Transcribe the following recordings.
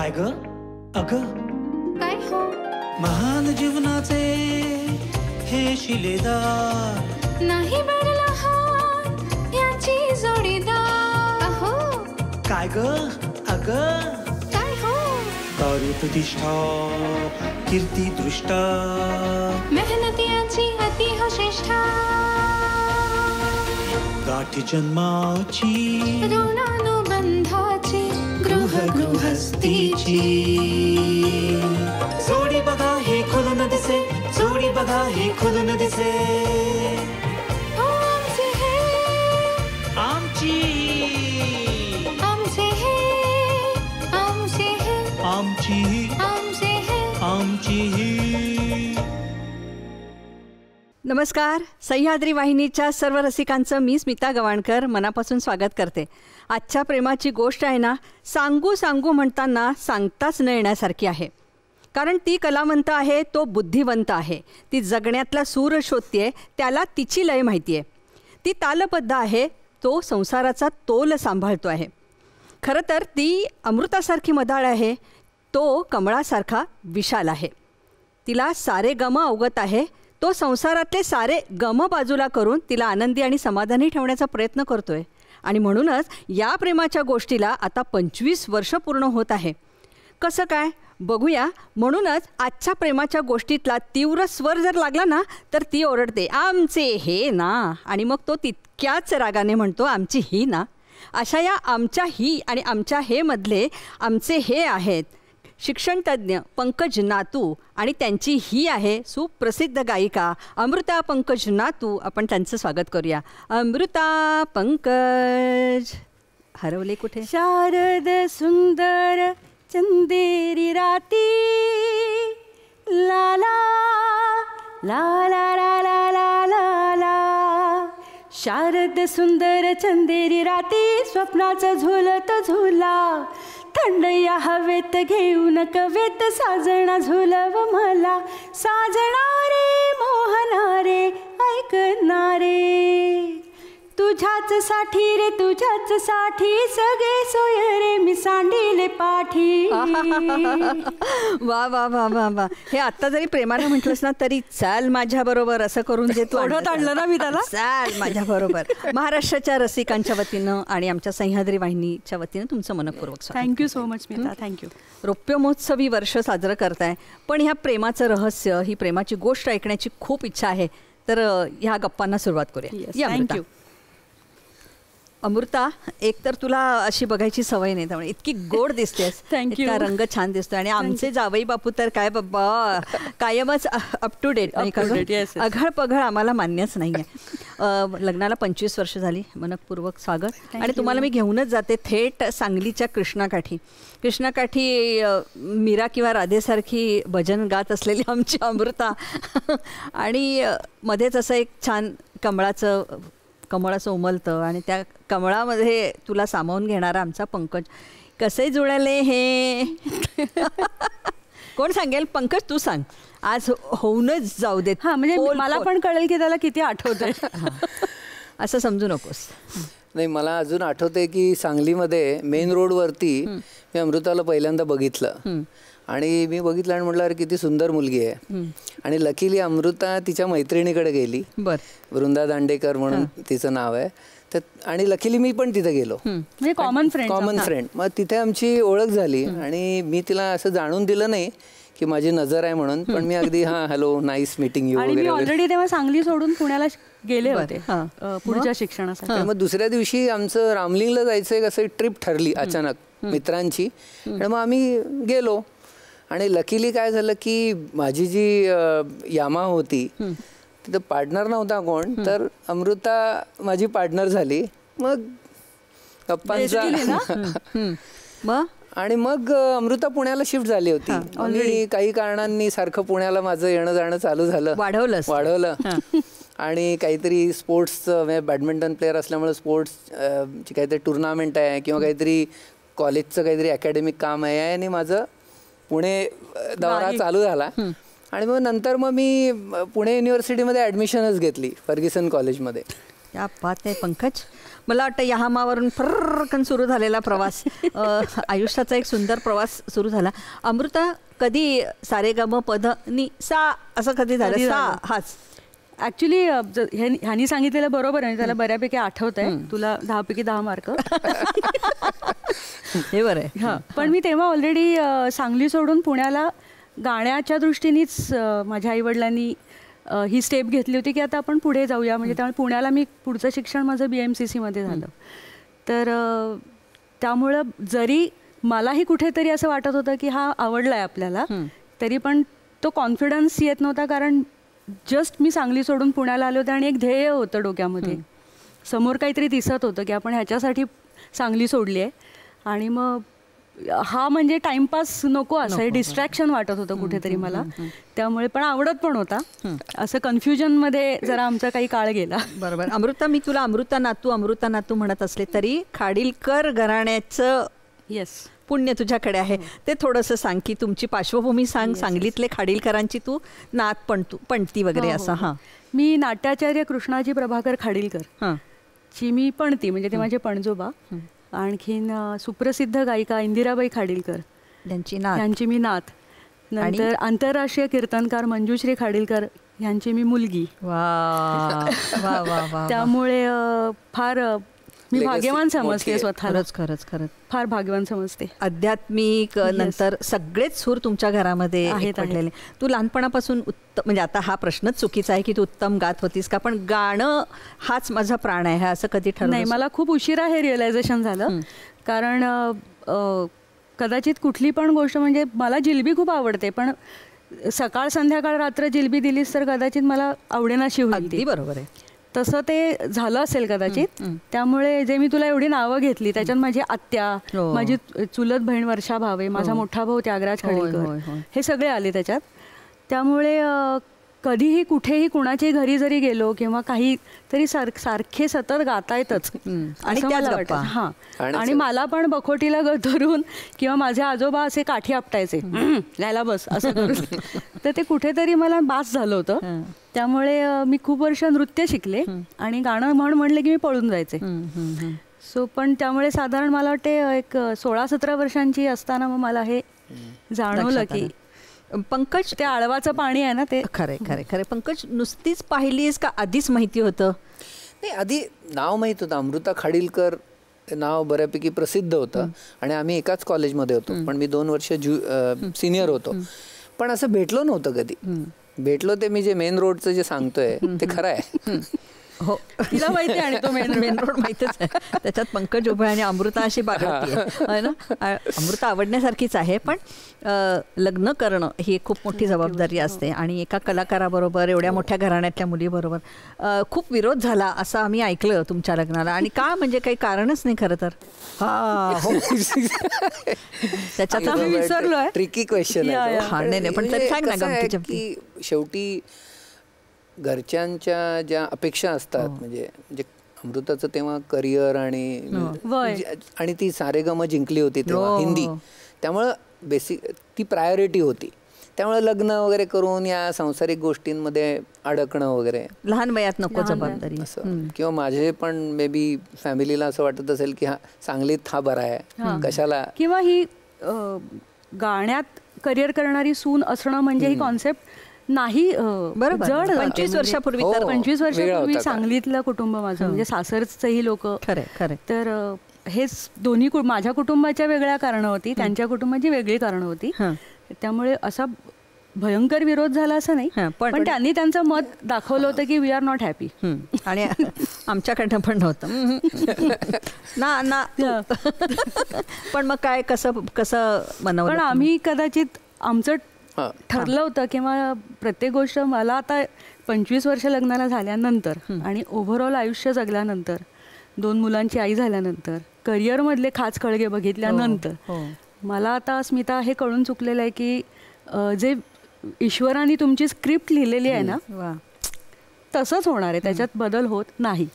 काय ग अगं काय हो महान जीवनाचे हे शिलेदार नाही बरला हात याची जोडीदार अहो काय ग अगं काय हो कार्य प्रतिष्ठा कीर्ती दृष्टा मेहनतीची अति हो श्रेष्ठा गाठी जन्माची ऋणानुबंधाची गृहस्थीची जोडी बघा हे खुलून दिसे जोडी बघा हे खुलून दिसे हो आमचे हे आमची आमचे हे आमचे हे आमची आमचे हे आमची नमस्कार. सह्याद्री वाहिनीच्या सर्व रसिकांचं मी स्मिता गवाणकर मनापासून स्वागत करते. आजच्या प्रेमाची गोष्ट आहे ना, सांगू सांगू म्हणताना सांगताच न येण्यासारखी आहे. कारण ती कलावंत आहे, तो बुद्धिवंत आहे. ती जगण्यातला सूर शोधते, त्याला तिची लय माहिती आहे. ती तालबद्ध आहे, तो संसाराचा तोल सांभाळतो आहे. खरं तर ती अमृतासारखी मदाळ आहे, तो कमळासारखा विशाल आहे. तिला सारे गम अवगत आहे, तो संसारातले सारे गम बाजूला करून तिला आनंदी आणि समाधानी ठेवण्याचा प्रयत्न करतोय. आणि म्हणूनच या प्रेमाच्या गोष्टीला आता 25 वर्ष पूर्ण होत आहे. कसं काय बघूया. म्हणूनच आजच्या प्रेमाच्या गोष्टीतला तीव्र स्वर जर लागला ना, तर ती ओरडते आमचे हे ना, आणि मग तो तितक्याच रागाने म्हणतो आमची ही ना. अशा या आमच्या ही आणि आमच्या हे मधले आमचे हे आहेत शिक्षणतज्ज्ञ पंकज नातू, आणि त्यांची ही आहे सुप्रसिद्ध गायिका अमृता पंकज नातू. आपण त्यांचं स्वागत करूया. अमृता पंकज हरवले कुठे? शारद सुंदर चंदेरी राती ला ला ला ला ला ला ला ला ला. शारद सुंदर चंदेरी राती स्वप्नाचा झुलत झुला, थंड या हवेत घेऊन कवेत साजना झुलव मला. साजणारे मोहनारे ऐकणारे तुझ्याच साठी रे तुझ्याच साठी सगळे सोय रे मी सांडिले पाठी. वा वा वा वा वा. हे आत्ता जरी प्रेमाने म्हटलंस ना तरी चाल माझ्या बरोबर असं करून जे तू ओढत आणलं ना मी त्याला. चाल माझ्या बरोबर. महाराष्ट्राच्या रसिकांच्या वतीनं आणि आमच्या सह्याद्री वाहिनीच्या वतीनं तुमचं मनपूर्वक स्वागत. थँक्यू सो मच मिता. थँक्यू. रौप्य महोत्सवी वर्ष साजरं करताय, पण ह्या प्रेमाचं रहस्य, ही प्रेमाची गोष्ट ऐकण्याची खूप इच्छा आहे. तर ह्या गप्पांना सुरुवात करूया. थँक्यू. अमृता, एक तर तुला अशी बघायची सवय नाही, त्यामुळे इतकी गोड दिसतेस. थँक्यू. इतका रंग छान दिसतोय. आणि आमचे जावई बापू तर काय बाबा कायमच up to date. Aghal Paghal आम्हाला मान्यच नाही आहे. लग्नाला 25 वर्ष झाली. मनपूर्वक स्वागत. आणि तुम्हाला मी घेऊनच जाते थेट सांगलीच्या कृष्णाकाठी. कृष्णाकाठी मीरा किंवा राधेसारखी भजन गात असलेली आमची अमृता, आणि मध्येच असं एक छान कमळ असं उमलतं, आणि त्या कमळामध्ये तुला सामावून घेणारा आमचा पंकज. कसे जुळले हे कोण सांगेल? पंकज तू सांग. आज होऊनच जाऊ देत. हां, म्हणजे मला पण कळेल की त्याला किती आठवतंय. असं समजू नकोस. नाही, मला अजून आठवते की सांगलीमध्ये मेन रोडवरती मी अमृताला पहिल्यांदा बघितलं. आणि मी बघितलं आणि म्हटलं अरे किती सुंदर मुलगी आहे. आणि लकीली अमृता तिच्या मैत्रिणीकडे गेली. वृंदा दांडेकर म्हणून तिचं नाव आहे. तर आणि लकीली मी पण तिथे गेलो, म्हणजे कॉमन फ्रेंड. मग तिथे आमची ओळख झाली. आणि मी तिला असं जाणून दिलं नाही की माझी नजर आहे म्हणून, पण मी अगदी हां हॅलो नाईस मीटिंग यू वगैरे. ऑलरेडी तेव्हा सांगली सोडून पुण्याला गेले होते पुढच्या शिक्षणासाठी. मग दुसऱ्या दिवशी आमचं रामलिंगला जायचं एक असं ट्रिप ठरली अचानक मित्रांची. आणि मग आम्ही गेलो. आणि लकीली काय झालं की माझी जी यामा होती तिथं पार्टनर नव्हता कोण, तर अमृता माझी पार्टनर झाली. मग गप्पांचा आणि मग अमृता पुण्याला शिफ्ट झाली होती. आणि काही कारणांनी सारखं पुण्याला माझं येणं जाणं चालू झालं. वाढवलं. आणि काहीतरी स्पोर्ट्सचं, म्हणजे बॅडमिंटन प्लेअर असल्यामुळे स्पोर्ट्सची काहीतरी टुर्नामेंट आहे किंवा काहीतरी कॉलेजचं काहीतरी अकॅडमिक काम आहे, आणि माझं पुणे दौरा चालू झाला. आणि मग नंतर मग मी पुणे युनिव्हर्सिटीमध्ये ॲडमिशनच घेतली फर्ग्युसन कॉलेजमध्ये. या बात आहे पंकज. मला वाटतं यहामावरून फर्रकन सुरू झालेला प्रवास, आयुष्याचा एक सुंदर प्रवास सुरू झाला. अमृता, कधी सारेगम पद नि सा असं कधी झालं? सा हाच ऍक्च्युली ह्यांनी सांगितलेलं बरोबर आहे, त्याला बऱ्यापैकी आठवत आहे. तुला 10 पैकी 10 मार्क. हे बरं आहे. हां, पण मी तेव्हा ऑलरेडी सांगली सोडून पुण्याला गाण्याच्या दृष्टीनेच माझ्या आईवडिलांनी ही स्टेप घेतली होती की आता आपण पुढे जाऊया. म्हणजे त्यामुळे पुण्याला मी पुढचं शिक्षण माझं BMCC मध्ये झालं. तर त्यामुळं जरी मलाही कुठेतरी असं वाटत होतं की हा आवडला आहे आपल्याला, तरी पण तो कॉन्फिडन्स येत नव्हता. कारण जस्ट मी सांगली सोडून पुण्याला आले होते आणि एक ध्येय होतं डोक्यामध्ये, समोर काहीतरी दिसत होतं की आपण ह्याच्यासाठी सांगली सोडली आहे. आणि मग हा म्हणजे टाइमपास नको असं हे डिस्ट्रॅक्शन वाटत होतं कुठेतरी मला. त्यामुळे पण आवडत पण होता. असं कन्फ्युजनमध्ये जरा आमचा काही काळ गेला. बरोबर. अमृता, मी तुला अमृता नातू म्हणत असले तरी खाडीलकर घराण्याचं पुण्य तुझ्याकडे आहे. ते थोडंसं सांग की तुमची पार्श्वभूमी सांग. सांगलीतले खाडीलकरांची तू नात पणती वगैरे असं. हां, मी नाट्याचार्य कृष्णाजी प्रभाकर खाडीलकर ची मी पणती, म्हणजे ते माझे पणजोबा. आणखीन सुप्रसिद्ध गायिका इंदिराबाई खाडीलकर यांची मी नात. नंतर आंतरराष्ट्रीय कीर्तनकार मंजुश्री खाडीलकर यांची मी मुलगी. वा वा वा वा. त्यामुळे फार मी भाग्यवान समजते स्वतःला. खरंच फार भाग्यवान समजते. आध्यात्मिक नंतर सगळेच सूर तुमच्या घरामध्ये पडलेले. तू लहानपणापासून म्हणजे आता हा प्रश्नच चुकीचा आहे की तू उत्तम गात होतीस का, पण गाणं हाच माझा प्राण आहे असं कधी ठरवलं नाही? मला खूप उशिरा हे रिअलायझेशन झालं. कारण कदाचित कुठली पण गोष्ट, म्हणजे मला जिलबी खूप आवडते, पण सकाळ संध्याकाळ रात्र जिलबी दिलीस तर कदाचित मला आवडेनाशी होईल. अगदी बरोबर आहे. तसं ते झालं असेल कदाचित. त्यामुळे जे मी तुला एवढी नावं घेतली त्याच्यात माझी आत्या, माझी चुलत बहीण वर्षा भावे, माझा मोठा भाऊ त्यागराज खाडीलकर, हे सगळे आले त्याच्यात. त्यामुळे कधीही कुठेही कुणाच्याही घरी जरी गेलो किंवा काही तरी सारखे सतत गाता येतच. आणि त्याच वाटत. हां, आणि मला पण बखोटीला धरून किंवा माझे आजोबा असे काठी आपटायचे, गायला बस असं करून. तर ते कुठेतरी मला बास झालं होतं. त्यामुळे मी खूप वर्ष नृत्य शिकले आणि गाणं म्हणलं की मी पळून जायचे. सो पण त्यामुळे साधारण मला वाटते एक 16-17 वर्षांची असताना मग मला हे जाणवलं की पंकज, ते आळवाचं पाणी आहे ना ते. खरे. पंकज, नुसतीच पाहिलीस का आधीच माहिती होतं? नाही, आधी नाव माहीत होतं. अमृता खाडीलकर नाव बऱ्यापैकी प्रसिद्ध होतं आणि आम्ही एकाच कॉलेजमध्ये होतो. पण मी 2 वर्ष सिनियर होतो. पण असं भेटलो नव्हतं कधी. भेटलो ते मी जे मेन रोडचं जे सांगतोय ते खरं आहे. हो, तिला माहिती आहे. आणि तो मेन रोड माहितीच आहे. त्याच्यात पंकज उभे आणि अमृता अशी बागडते ना. अमृता आवडण्यासारखीच आहे, पण लग्न करणं ही खूप मोठी जबाबदारी असते. आणि एका कलाकाराबरोबर, एवढ्या मोठ्या घराण्यातल्या मुलीबरोबर खूप विरोध झाला असं आम्ही ऐकलं तुमच्या लग्नाला. आणि का, म्हणजे काही कारणच नाही खरं तर. त्याच्यात आम्ही विसरलोय. ट्रिकी क्वेश्चन आहे. नाही, पण तरी सांग ना गमती की शेवटी घरच्यांच्या ज्या अपेक्षा असतात, म्हणजे अमृताचं तेव्हा करिअर आणि ती सारेगम जिंकली होती तेव्हा हिंदी, त्यामुळं बेसिक ती प्रायोरिटी होती. त्यामुळे लग्न वगैरे करून या सांसारिक गोष्टींमध्ये अडकणं वगैरे लहान वयात नको जबाबदारी असं. किंवा माझे पण मे बी फॅमिलीला असं वाटत असेल की हा सांगलीत हा बरा आहे कशाला, किंवा ही गाण्यात करिअर करणारी सून असणं म्हणजे ही कॉन्सेप्ट नाही. बरोबर. 25 वर्षापूर्वी, 25 वर्षापूर्वी सांगलीतलं कुटुंब माझं, म्हणजे सासरचंही लोक. खरे. तर हेच दोन्ही माझ्या कुटुंबाच्या वेगळ्या कारणं होती, त्यांच्या कुटुंबाची वेगळी कारणं होती. त्यामुळे असा भयंकर विरोध झाला असं नाही, पण त्यांनी त्यांचं मत दाखवलं होतं की वी आर नॉट हॅपी. आणि आमच्याकडनं पण नव्हतं ना. पण मग काय, कसं मनवलं? पण आम्ही कदाचित आमचं ठरलं होतं किंवा प्रत्येक गोष्ट, मला आता 25 वर्ष लग्नाला झाल्यानंतर आणि ओव्हरऑल आयुष्य जगल्यानंतर, 2 मुलांची आई झाल्यानंतर, करिअरमधले खाच खळगे बघितल्यानंतर मला आता स्मिता हे कळून चुकलेलं आहे की जे ईश्वराने तुमची स्क्रिप्ट लिहिलेली आहे ना, तसंच होणार आहे, त्याच्यात बदल होत नाही.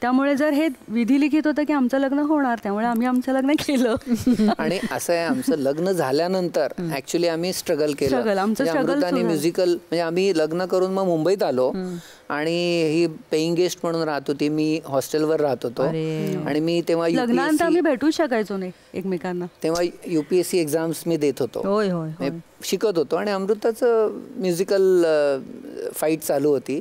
त्यामुळे जर हे विधिलिखित होतं की आमचं लग्न होणार, त्यामुळे आम्ही आमचं लग्न केलं. आणि असं आहे, आमचं लग्न झाल्यानंतर ऍक्च्युली आम्ही स्ट्रगल केलं. आमचं स्ट्रगल म्युझिकल, म्हणजे आम्ही लग्न करून मग मुंबईत आलो आणि ही पेईंग गेस्ट म्हणून राहत होती, मी हॉस्टेलवर राहत होतो. आणि मी तेव्हा लग्नानंतर आम्ही भेटू शकायचो नाही एकमेकांना. तेव्हा UPSC एक्झाम्स मी देत होतो, शिकत होतो. आणि अमृताचं म्युझिकल फाईट चालू होती.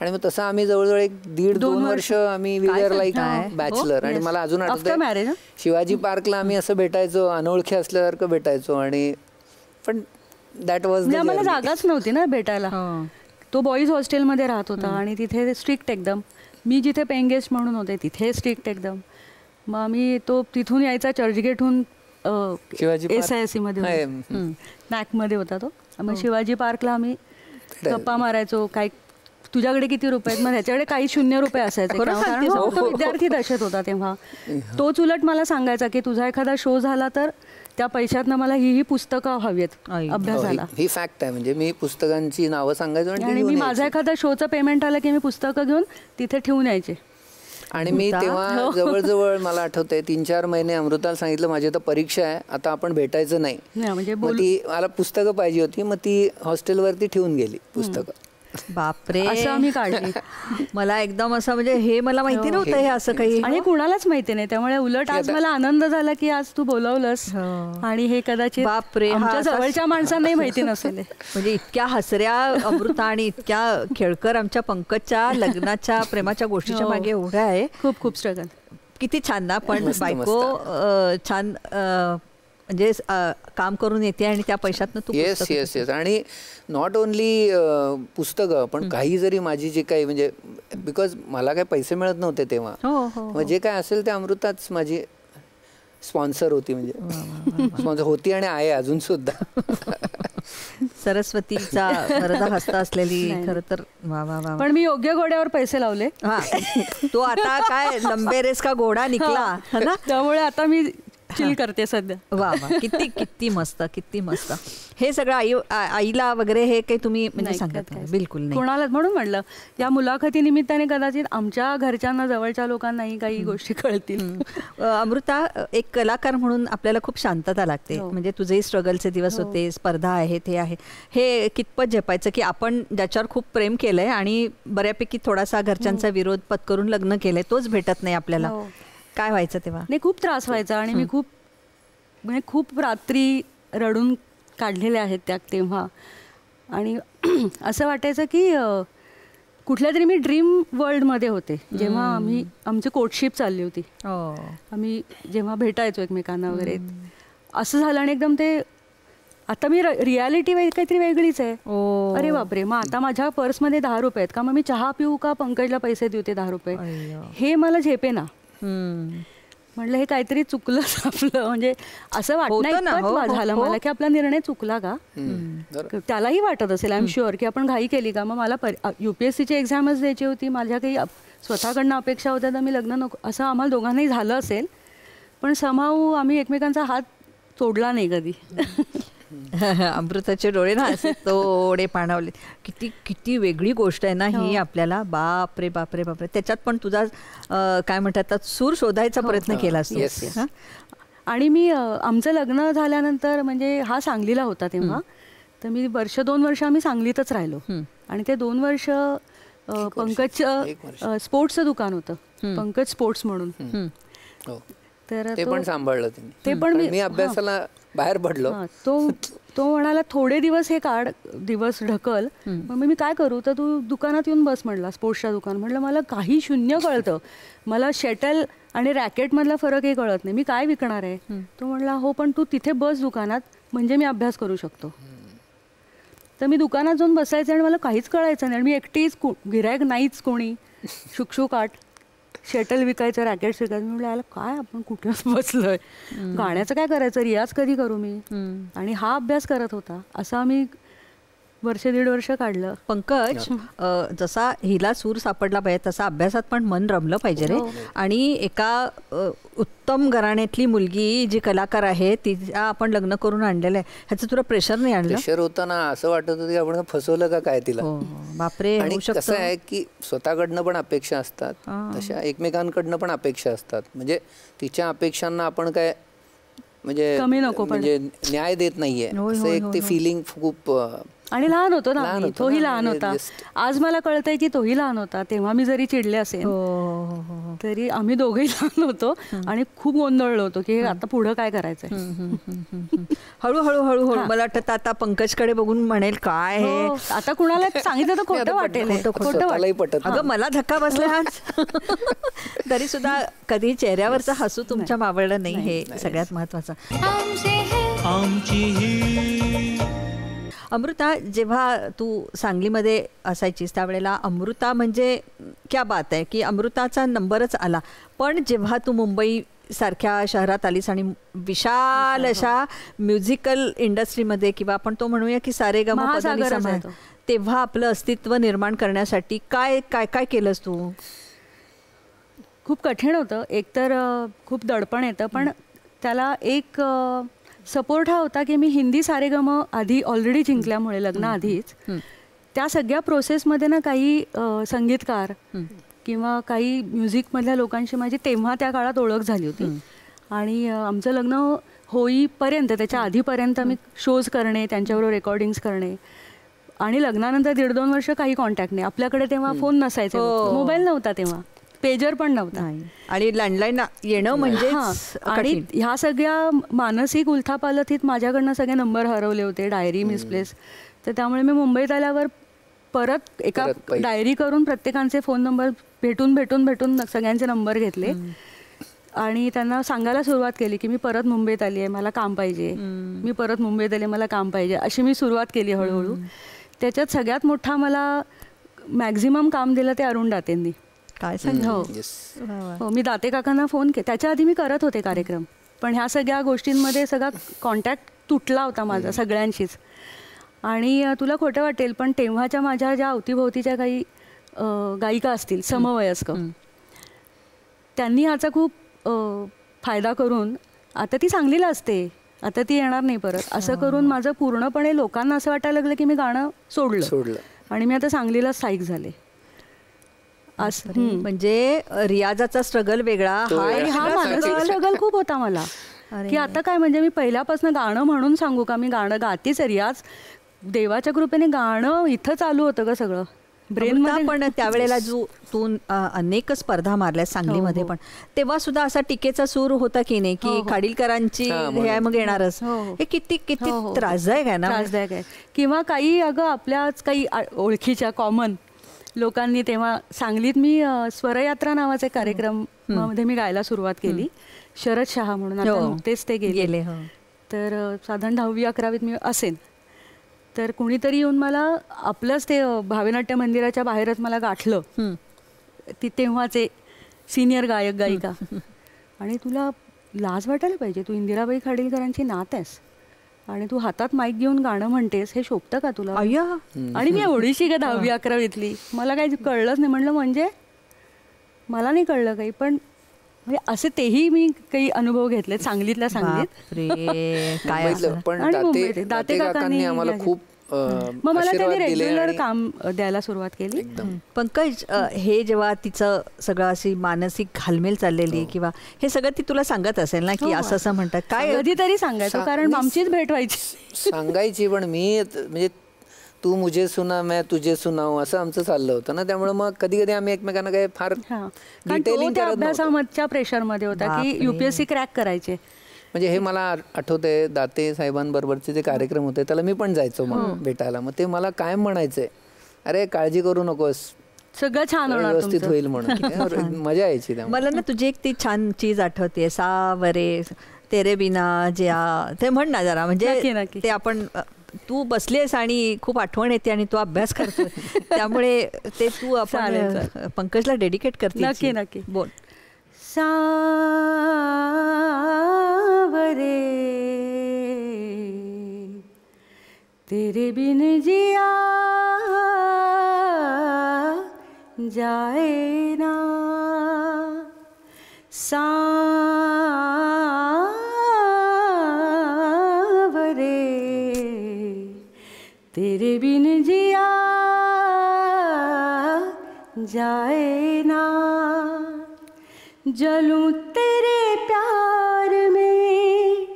आणि मग तसं आम्ही जवळजवळ 1.5-2 वर्ष आम्ही वी आर लाईक बॅचलर. आणि मला अजून आठवतं शिवाजी पार्कला आम्ही असं भेटायचो, अनोळखी असल्यासारखं भेटायचो. आणि पण दॅट वॉज मला जागाच नव्हती ना भेटायला. तो बॉईज हॉस्टेलमध्ये राहत होता आणि तिथे स्ट्रिक्ट एकदम. मी जिथे पेईंग गेस्ट म्हणून होते तिथे स्ट्रिक्ट एकदम. मग आम्ही तो तिथून यायचा चर्चगेटहून SISC मध्ये नॅकमध्ये होता तो. मग शिवाजी पार्कला आम्ही गप्पा मारायचो. काय तुझ्याकडे किती रुपये आहेत, मग ह्याच्याकडे काही 0 रुपये असायचे, कारण तो विद्यार्थी दशेत होता तेव्हा. तोच उलट मला सांगायचा की तुझा एखादा शो झाला तर त्या पैशातनं मला ही पुस्तकं हवीत अभ्यासाला. ही फॅक्ट आहे. म्हणजे मी पुस्तकांची नावं सांगायचो आणि मी माझा एखादा शोचं पेमेंट आलं की मी पुस्तकं घेऊन तिथे ठेवून यायचे. आणि मी तेव्हा जवळजवळ मला आठवतंय 3-4 महिने अमृताला सांगितलं माझी आता परीक्षा आहे, आता आपण भेटायचं नाही. म्हणजे ती मला पुस्तकं पाहिजे होती, मग ती हॉस्टेलवरती ठेवून गेली पुस्तकं. बापरे, असं आम्ही काढली. मला एकदम असं म्हणजे हे मला माहिती नव्हतं हे असं काही, आणि कुणालाच माहिती नाही. त्यामुळे उलट आज मला आनंद झाला की आज तू बोलावलंस. आणि हे कदाचित बापरे आमच्या जवळच्या माणसांनाही माहिती नसेल. म्हणजे इतक्या हसऱ्या अमृता आणि इतक्या खेळकर आमच्या पंकजच्या लग्नाच्या प्रेमाच्या गोष्टीच्या मागे एवढ्या आहे. खूप खूप स्ट्रगल. किती छान ना. पण बायको छान म्हणजे काम करून येते आणि त्या पैशातनं तू. येस. आणि नॉट ओनली पुस्तकं, पण काही जरी माझी जे काही म्हणजे बिकॉज मला काही पैसे मिळत नव्हते तेव्हा, म्हणजे काय असेल ते अमृताच माझी स्पॉन्सर होती. म्हणजे स्पॉन्सर होती आणि आहे अजून सुद्धा. सरस्वतीचा वरदा हस्ता असलेली खरं तर. वा. पण मी योग्य घोड्यावर पैसे लावले. तो आता काय लंबेरेस का घोडा निघला ना, त्यामुळे आता मी चिल करते सध्या. वा. किती मस्त, किती मस्त. हे सगळं आईला वगैरे हे काही तुम्ही म्हणजे सांगत नाही? बिलकुल नाही. कोणाला. म्हणून म्हणलं या मुलाखती निमित्ताने कदाचित आमच्या घरच्यांना, जवळच्या लोकांनाही काही गोष्टी कळतील. अमृता, एक कलाकार म्हणून आपल्याला खूप शांतता लागते. म्हणजे तुझेही स्ट्रगलचे दिवस होते, स्पर्धा आहेत, हे आहे. हे कितपत झेपायचं की आपण ज्याच्यावर खूप प्रेम केलंय आणि बऱ्यापैकी थोडासा घरच्यांचा विरोध पत्करून लग्न केलंय, तोच भेटत नाही आपल्याला. काय व्हायचं तेव्हा? नाही, खूप त्रास व्हायचा. आणि मी खूप रात्री रडून काढलेल्या आहेत त्या तेव्हा. आणि असं वाटायचं की कुठल्या तरी मी ड्रीम वर्ल्डमध्ये होते जेव्हा आमची कोर्टशिप चालली होती. आम्ही जेव्हा भेटायचो एकमेकांना वगैरे, असं झालं. आणि एकदम ते आता मी रियालिटी काहीतरी वेगळीच आहे. अरे बापरे, मग आता माझ्या पर्समध्ये 10 रुपये आहेत का, मग मी चहा पिऊ का पंकजला पैसे देऊ ते 10 रुपये, हे मला झेपे ना. म्हटलं हे काहीतरी चुकलं आपलं. म्हणजे असं वाटणं झालं मला की आपला निर्णय चुकला का. त्यालाही वाटत असेल, आय एम शुअर, की आपण घाई केली का. मग मला UPSCची एक्झामच द्यायची होती, माझ्या काही स्वतःकडनं अपेक्षा होत्या, तर मी लग्न नको असं आम्हाला दोघांनाही झालं असेल. पण समाऊ आम्ही एकमेकांचा हात सोडला नाही कधी. अमृताचे डोळे ना असे थोडे पाणावले. किती वेगळी गोष्ट आहे ना ही आपल्याला. बापरे. त्याच्यात पण तुझा काय म्हणतात सूर शोधायचा प्रयत्न केलास तू. आणि मी आमचं लग्न झाल्यानंतर, म्हणजे हा सांगलीला होता तेव्हा, तर मी 1-2 वर्ष आम्ही सांगलीतच राहिलो. आणि ते 2 वर्ष पंकजचं स्पोर्ट्सचं दुकान होतं, पंकज स्पोर्ट्स म्हणून. तर ते पण सांभाळलं ते पण. मी अभ्यासाला बाहेर पडलो. तो म्हणाला थोडे दिवस हे दिवस ढकल. मग मी काय करू, तर तू दुकानात येऊन बस म्हणला, स्पोर्ट्सच्या दुकान. म्हटलं मला काही शून्य कळतं, मला शटल आणि रॅकेटमधला फरकही कळत नाही, मी काय विकणार आहे. तो म्हणला हो, पण तू तिथे बस दुकानात, म्हणजे मी अभ्यास करू शकतो. तर मी दुकानात जाऊन बसायचं आणि मला काहीच कळायचं नाही. आणि मी एकटीच, गिरायक नाहीच कोणी, शुकशुकाट, शटल विकायचं, रॅकेट्स विकायचं. मी म्हटलं याला काय आपण कुठेच बसलोय, गाण्याचं काय करायचं, रियाज कधी करू मी. आणि हा अभ्यास करत होता. असं आम्ही 1-1.5 वर्ष काढलं. पंकज, जसा हिला सूर सापडला पाहिजे तसा अभ्यासात पण मन रमलं पाहिजे रे. आणि एका उत्तम घराण्यातली मुलगी जी कलाकार आहे तिला आपण लग्न करून आणलेलं आहे, ह्याचं तुला प्रेशर नाही आणलं? प्रेशर होतं ना, असं वाटत होतं की आपण फसवलं का काय तिला. बापरे. आणि कसं आहे की स्वतःकडनं पण अपेक्षा असतात, तशा एकमेकांकडनं पण अपेक्षा असतात. म्हणजे तिच्या अपेक्षांना आपण काय म्हणजे कमी नको म्हणजे न्याय देत नाहीये असं एक ते फिलिंग खूप. आणि लहान होतो ना आम्ही, तोही लहान होता. आज मला कळतंय की तोही लहान होता. तेव्हा मी जरी चिडले असेल तरी आम्ही दोघेही लहान होतो आणि खूप गोंधळलो होतो की आता पुढं काय करायचंय. हळूहळू हळूहळू मला वाटतं आता पंकजकडे बघून म्हणेल काय आता कुणाला सांगितलं तर खोटं वाटेल. अगं मला धक्का बसला आज. तरी सुद्धा कधी चेहऱ्यावरचं हसू तुमच्या मावळलं नाही, हे सगळ्यात महत्वाचं. अमृता, जेव्हा तू सांगलीमध्ये असायचीस त्यावेळेला अमृता म्हणजे क्या बात आहे की अमृताचा नंबरच आला. पण जेव्हा तू मुंबई सारख्या शहरात आलीस आणि विशाल अशा म्युझिकल इंडस्ट्रीमध्ये किंवा आपण तो म्हणूया की सारेगम तेव्हा आपलं अस्तित्व निर्माण करण्यासाठी काय काय काय केलंस तू? खूप कठीण होतं. एकतर खूप दडपण येतं, पण त्याला एक सपोर्ट हा होता की मी हिंदी सारेगम आधी ऑलरेडी जिंकल्यामुळे लग्नाआधीच त्या सगळ्या प्रोसेसमध्ये ना काही संगीतकार किंवा काही म्युझिकमधल्या लोकांशी माझी तेव्हा त्या काळात ओळख झाली होती. आणि आमचं लग्न होईपर्यंत, त्याच्या आधीपर्यंत मी शोज करणे, त्यांच्याबरोबर रेकॉर्डिंग्स करणे, आणि लग्नानंतर 1.5-2 वर्ष काही कॉन्टॅक्ट नाही. आपल्याकडे तेव्हा फोन नसायचे, मोबाईल नव्हता तेव्हा, पेजर पण नव्हता आणि लँडलाईन येणं म्हणजे. आणि ह्या सगळ्या मानसिक उलथापालथीत माझ्याकडनं सगळे नंबर हरवले होते, डायरी मिसप्लेस. तर त्यामुळे मी मुंबईत आल्यावर परत एका डायरी करून प्रत्येकांचे फोन नंबर भेटून सगळ्यांचे नंबर घेतले आणि त्यांना सांगायला सुरुवात केली की मी परत मुंबईत आली आहे, मला काम पाहिजे, मी परत मुंबईत आली, मला काम पाहिजे, अशी मी सुरुवात केली हळूहळू. त्याच्यात सगळ्यात मोठा मला मॅक्झिमम काम दिलं ते अरुण दातेंनी. काय सांग? हो, मी दाते काकांना फोन केला. त्याच्या आधी मी करत होते कार्यक्रम, पण ह्या सगळ्या गोष्टींमध्ये सगळा कॉन्टॅक्ट तुटला होता माझा सगळ्यांशीच. आणि तुला खोटं वाटेल पण तेव्हाच्या माझ्या ज्या अवतीभोवतीच्या काही गायिका असतील समवयस्क, त्यांनी ह्याचा खूप फायदा करून, आता ती सांगलीला असते, आता ती येणार नाही परत, असं करून माझं पूर्णपणे लोकांना असं वाटायला लागलं की मी गाणं सोडलं आणि मी आता सांगलीला स्थायिक झाले. म्हणजे रियाजाचा स्ट्रगल वेगळा, हा मानसिक स्ट्रगल खूप होता मला की आता काय, म्हणजे मी पहिल्यापासून गाणं म्हणून सांगू का, मी गाणं गातेच. रियाज देवाच्या कृपेने गाणं इथं चालू होतं का सगळं ब्रेन मध्ये. पण त्यावेळेला तू अनेक स्पर्धा मारल्या सांगलीमध्ये, पण तेव्हा सुद्धा असा टीकेचा सूर होता की नाही की खाडीलकरांची हे मग येणारच, हे किती किती त्रासदायक आहे ना. त्रासदायक आहे. किंवा काही अगं आपल्याच काही ओळखीच्या कॉमन लोकांनी, तेव्हा सांगलीत मी स्वरयात्रा नावाचा कार्यक्रम मध्ये मी गायला सुरुवात केली. शरद शहा म्हणून, आता नुकतेच ते गेले. तर साधारण 10वी-11वीत मी असेन, तर कुणीतरी येऊन मला आपलंच ते भावेनाट्य मंदिराच्या बाहेरच मला गाठलं, ती तेव्हाचे सिनियर गायक गायिका. आणि तुला लाज वाटायला पाहिजे, तू इंदिराबाई खाडीलकरांची नात आहेस आणि तू हातात माईक घेऊन गाणं म्हणतेस, हे शोभतं का तुला? आणि मी एवढीशी का 10वी-11वीतली, मला काही कळलंच नाही. म्हणलं म्हणजे मला नाही कळलं काही, पण म्हणजे असे तेही मी काही अनुभव घेतले सांगलीतल्या सांगलीत. पण दाते काकांनी आम्हाला खूप, मग मला त्यांनी रेग्युलर काम द्यायला सुरुवात केली. पंकज, हे जेव्हा तिचं सगळं अशी मानसिक घालमेल चाललेली किंवा हे सगळं ती तुला सांगत असेल ना की असं असं म्हणतात, काय कधीतरी सांगायचं, कारण आमचीच भेट व्हायची सांगायची. पण मी म्हणजे तू मुझे सुना मैं तुझे सुनाऊ असं आमचं चाललं होतं ना, त्यामुळे मग कधी कधी आम्ही एकमेकांना काय फार डिटेलिंग करत अभ्यासाच्या प्रेशरमध्ये होता की UPSC क्रॅक करायचे. म्हणजे हे मला आठवतंय, दाते साहेबांबरोबरचे जे कार्यक्रम होते त्याला मी पण जायचो मग भेटायला. मग ते मला कायम म्हणायचे, अरे काळजी करू नकोस, सगळं छान होणार, व्यवस्थित होईल म्हणून. मजा यायची. मला ना तुझी एक ती छान चीज आठवते, सावरे तेरे बिना ज्या, ते म्हण ना जरा. म्हणजे ते आपण, तू बसलीस आणि खूप आठवण येते आणि तू अभ्यास करतो, त्यामुळे ते तू आपण पंकजला डेडिकेट करते. नक्की नक्की बोल. सावरे तेरे बिन जिया जाए ना, तेरे बिन जिया जाए ना, जलूं तेरे प्यार में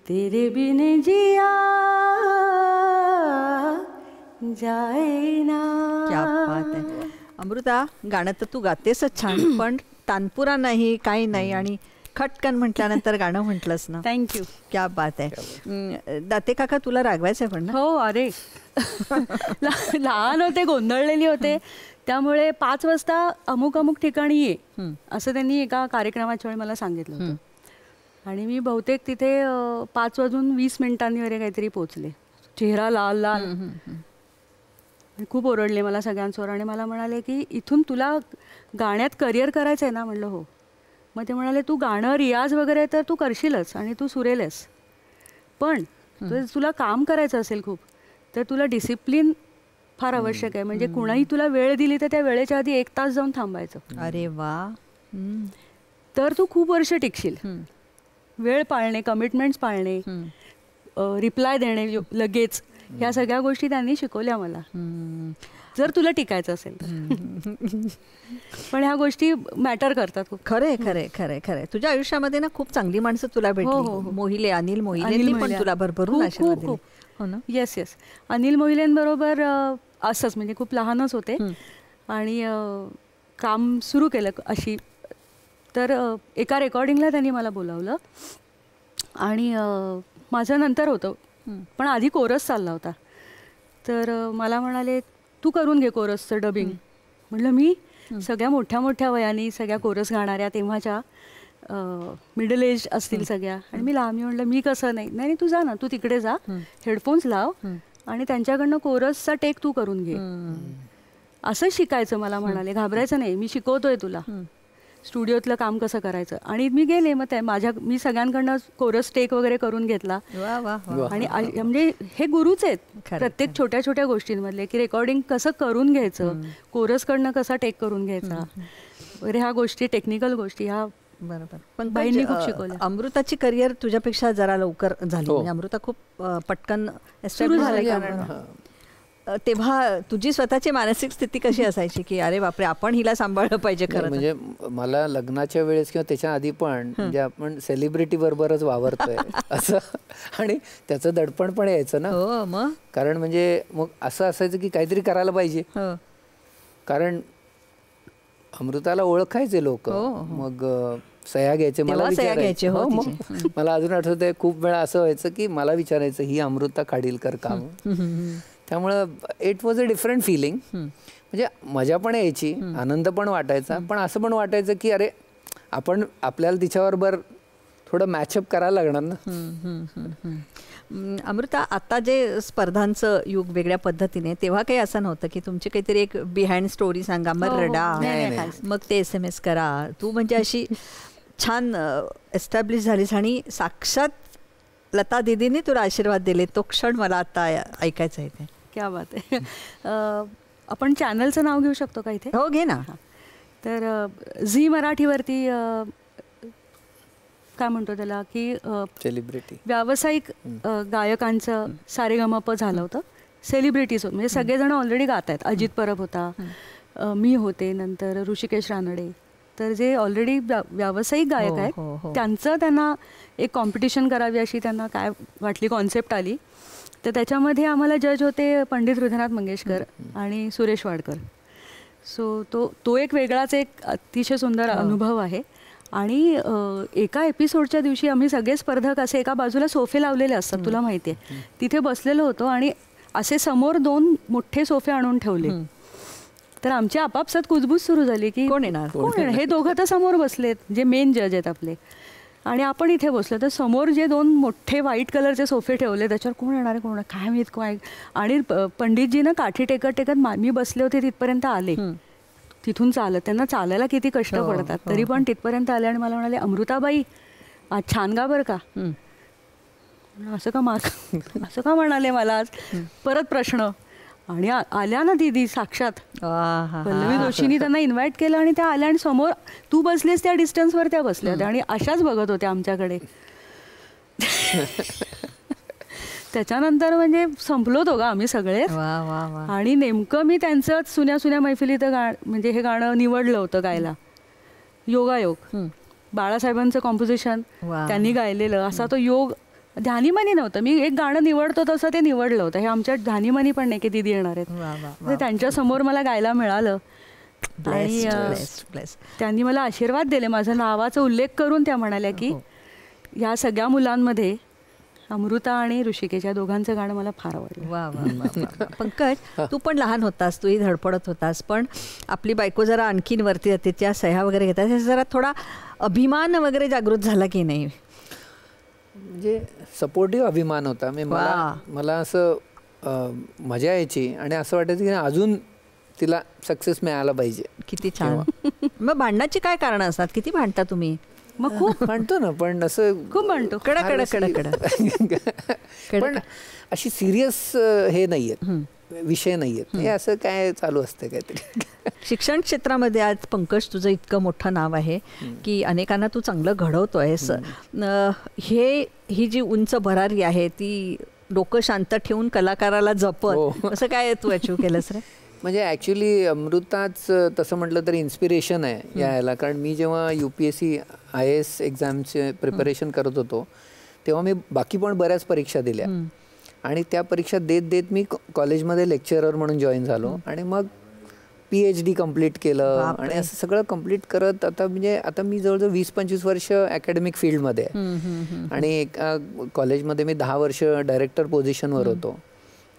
तेरे बिन जिया जाए ना. क्या बात आहे. अमृता, गाणं तर तू गातेसच छान, पण तानपुरा नाही, काही नाही, आणि खटकन म्हटल्यानंतर गाणं म्हटलंस ना. थँक्यू. क्या बात आहे. दाते काका, तुला रागवायचंय पण ना? हो, अरे लहान होते, गोंधळलेली होते, त्यामुळे 5 वाजता अमुक अमुक ठिकाणी ये असं त्यांनी एका कार्यक्रमाच्या वेळी मला सांगितलं होतं. आणि मी बहुतेक तिथे 5:20 वगैरे काहीतरी पोचले. चेहरा लाल लाल. खूप ओरडले मला सगळ्यांसमोर आणि मला म्हणाले की इथून तुला गाण्यात करिअर करायचं आहे ना. म्हणलं हो. मग ते म्हणाले तू गाणं रियाज वगैरे तर तू करशीलच आणि तू सुरेलच, पण तुला काम करायचं असेल खूप तर तुला डिसिप्लिन फार आवश्यक आहे. म्हणजे कुणाही तुला वेळ दिली तर त्या वेळेच्या आधी 1 तास जाऊन थांबायचं. अरे वा. तर तू खूप वर्ष टिकशील. वेळ पाळणे, कमिटमेंट्स पाळणे, रिप्लाय देणे लगेच, ह्या सगळ्या गोष्टी त्यांनी शिकवल्या मला, जर तुला टिकायचं असेल तर. पण ह्या गोष्टी मॅटर करतात खूप. खरे खरे खरे खरे. तुझ्या आयुष्यामध्ये ना खूप चांगली माणसं तुला भेटली. मोहिले, अनिल मोहिले पण तुला भरभरून आशीर्वाद दिले. हो ना. Yes yes. अनिल मोहिलेंबरोबर असंच, म्हणजे खूप लहानच होते आणि काम सुरू केलं अशी. तर एका रेकॉर्डिंगला त्यांनी मला बोलावलं आणि माझं नंतर होतं, पण आधी कोरस चालला होता. तर मला म्हणाले तू करून घे कोरसचं डबिंग. म्हटलं मी सगळ्या मोठ्या मोठ्या वयाने सगळ्या कोरस गाणाऱ्या तेव्हाच्या मिडल एज असतील सगळ्या, आणि मी लहान. मी म्हटलं मी कसं नाही. नाही तू जा ना, तू तिकडे जा, हेडफोन्स लाव आणि त्यांच्याकडनं कोरसचा टेक तू करून घे. असं शिकायचं मला म्हणाले. घाबरायचं नाही, मी शिकवतोय तुला स्टुडिओतलं काम कसं करायचं. आणि मी गेले, मग मी सगळ्यांकडनं कोरस टेक वगैरे करून घेतला. आणि म्हणजे हे गुरुच आहेत प्रत्येक छोट्या छोट्या गोष्टींमधले, की रेकॉर्डिंग कसं करून घ्यायचं, कोरसकडनं कसा टेक करून घ्यायचा वगैरे, ह्या गोष्टी, टेक्निकल गोष्टी ह्या. बरोबर. पण बाईंनी खूप शिकवलं. अमृताची करिअर तुझ्यापेक्षा जरा लवकर झाली. म्हणजे अमृता खूप पटकन सुरू झाली. तेव्हा तुझी स्वतःची मानसिक स्थिती कशी असायची की अरे बापरे आपण हिला सांभाळलं पाहिजे? खरं म्हणजे मला लग्नाच्या वेळेस किंवा त्याच्या आधी पण म्हणजे आपण सेलिब्रिटी बरोबरच वावरतोय असं, आणि त्याचं दडपण पण यायचं ना. हो मग. कारण म्हणजे मग असं असायचं की काहीतरी करायला पाहिजे, कारण अमृताला ओळखायचे लोक. मग सह्या घ्यायचे, मला विचारायचे. मला अजून आठवतंय खूप वेळा असं व्हायचं की मला विचारायचं ही अमृता खाडीलकर का. त्यामुळं it was a different feeling. म्हणजे मजा पण यायची, आनंद पण वाटायचा, पण असं पण वाटायचं की अरे आपण आपल्याला तिच्याबरोबर थोडं मॅचअप करायला लागणार ना. अमृता, आता जे स्पर्धांचं युग वेगळ्या पद्धतीने, तेव्हा काही असं नव्हतं की तुमची काहीतरी एक बिहाइंड स्टोरी सांगा, मग रडा, मग ते SMS करा. तू म्हणजे अशी छान एस्टॅब्लिश झालीस आणि साक्षात लता दीदीने तुला आशीर्वाद दिले. तो क्षण मला आता ऐकायचा आहे. ते क्या बात आहे. आपण चॅनलचं नाव घेऊ शकतो का इथे? हो घे ना. तर झी मराठीवरती काय म्हणतो त्याला की सेलिब्रिटी व्यावसायिक गायकांचं सारेगमप झालं होतं. सेलिब्रिटीज होत, म्हणजे सगळेजण ऑलरेडी गात आहेत. अजित परब होता, मी होते, नंतर ऋषिकेश रानडे. तर जे ऑलरेडी व्यावसायिक गायक आहेत त्यांचं त्यांना एक कॉम्पिटिशन करावी अशी त्यांना काय वाटली, कॉन्सेप्ट आली. तर त्याच्यामध्ये आम्हाला जज होते पंडित हृदयनाथ मंगेशकर आणि सुरेश वाडकर. सो तो एक वेगळाच एक अतिशय सुंदर अनुभव आहे. आणि एका एपिसोडच्या दिवशी आम्ही सगळे स्पर्धक असे एका बाजूला सोफे लावलेले असतात, तुला माहिती आहे, तिथे बसलेलो होतो आणि असे समोर 2 मोठे सोफे आणून ठेवले. तर आमची आपापसात कुजबूज सुरू झाली की कोण येणार. हे दोघं तर समोर बसलेत, जे मेन जज आहेत आपले, आणि आपण इथे बसलो. तर समोर जे 2 मोठे व्हाईट कलरचे सोफे ठेवले त्याच्यावर कोण येणार आहे, कोण काय माहीत काय. आणि पंडितजीनं काठी टेकत टेकत मी बसले होते तिथपर्यंत आले. तिथून चालत, त्यांना चालायला किती कष्ट पडतात, तरी पण तिथपर्यंत आले आणि मला म्हणाले अमृताबाई आज छान गा बरं का. असं का म्हणाले मला आज. परत प्रश्न. आणि आल्या ना दीदी साक्षात पल्लवी जोशीनी त्यांना इन्व्हाइट केलं आणि त्या आल्या आणि समोर तू बसलीस त्या डिस्टन्सवर त्या बसल्या होत्या आणि अशाच बघत होत्या आमच्याकडे. त्याच्यानंतर म्हणजे संपलो होतो का आम्ही सगळे. आणि नेमकं मी त्यांचंच सुन्या सुन्या मैफिलीत म्हणजे हे गाणं निवडलं होतं गायला. योगायोग, बाळासाहेबांचं कॉम्पोजिशन त्यांनी गायलेलं. असा तो योग ध्यानीमनी नव्हतं. मी एक गाणं निवडतो तसं ते निवडलं होतं. हे आमच्या ध्यानीमनी पण नाही की दीदी येणार आहेत, त्यांच्या समोर मला गायला मिळालं. आणि त्यांनी मला आशीर्वाद दिले. माझ्या नावाचा उल्लेख करून त्या म्हणाल्या की ह्या सगळ्या मुलांमध्ये अमृता आणि ऋषिकेश या दोघांचं गाणं मला फार आवडलं. वा वा. पंकज, तू पण लहान होतास, तूही धडपडत होतास, पण आपली बायको जरा आणखीन वरती जाते, त्या सह्या वगैरे घेतात, हे जरा थोडा अभिमान वगैरे जागृत झाला की नाही? म्हणजे सपोर्टिव्ह अभिमान होता. मला असं मजा यायची आणि असं वाटायचं की अजून तिला सक्सेस मिळायला पाहिजे. किती छान. मग भांडणाची काय कारणं असतात? किती भांडता तुम्ही? मग खूप म्हणतो ना, पण असं खूप म्हणतो पण अशी सिरियस हे नाहीयेत, विषय नाहीयेत, हे असं काय चालू असतं काहीतरी. शिक्षण क्षेत्रामध्ये आज पंकज तुझं इतकं मोठं नाव आहे की अनेकांना तू चांगलं घडवतोयस. ही जी उंच भरारी आहे ती डोकं शांत ठेवून कलाकाराला जपत, असं काय तू अचीव केलंस रे? म्हणजे ॲक्च्युली अमृताच तसं म्हटलं तरी इन्स्पिरेशन आहे यायला. कारण मी जेव्हा UPSC IAS एक्झामचे प्रिपरेशन करत होतो तेव्हा मी बाकी पण बऱ्याच परीक्षा दिल्या आणि त्या परीक्षा देत मी कॉलेजमध्ये लेक्चरर म्हणून जॉईन झालो आणि मग PhD कंप्लीट केलं आणि असं सगळं कंप्लीट करत आता मी जवळजवळ 20-25 वर्ष अकॅडमिक फील्डमध्ये आहे आणि एका कॉलेजमध्ये मी 10 वर्ष डायरेक्टर पोझिशनवर होतो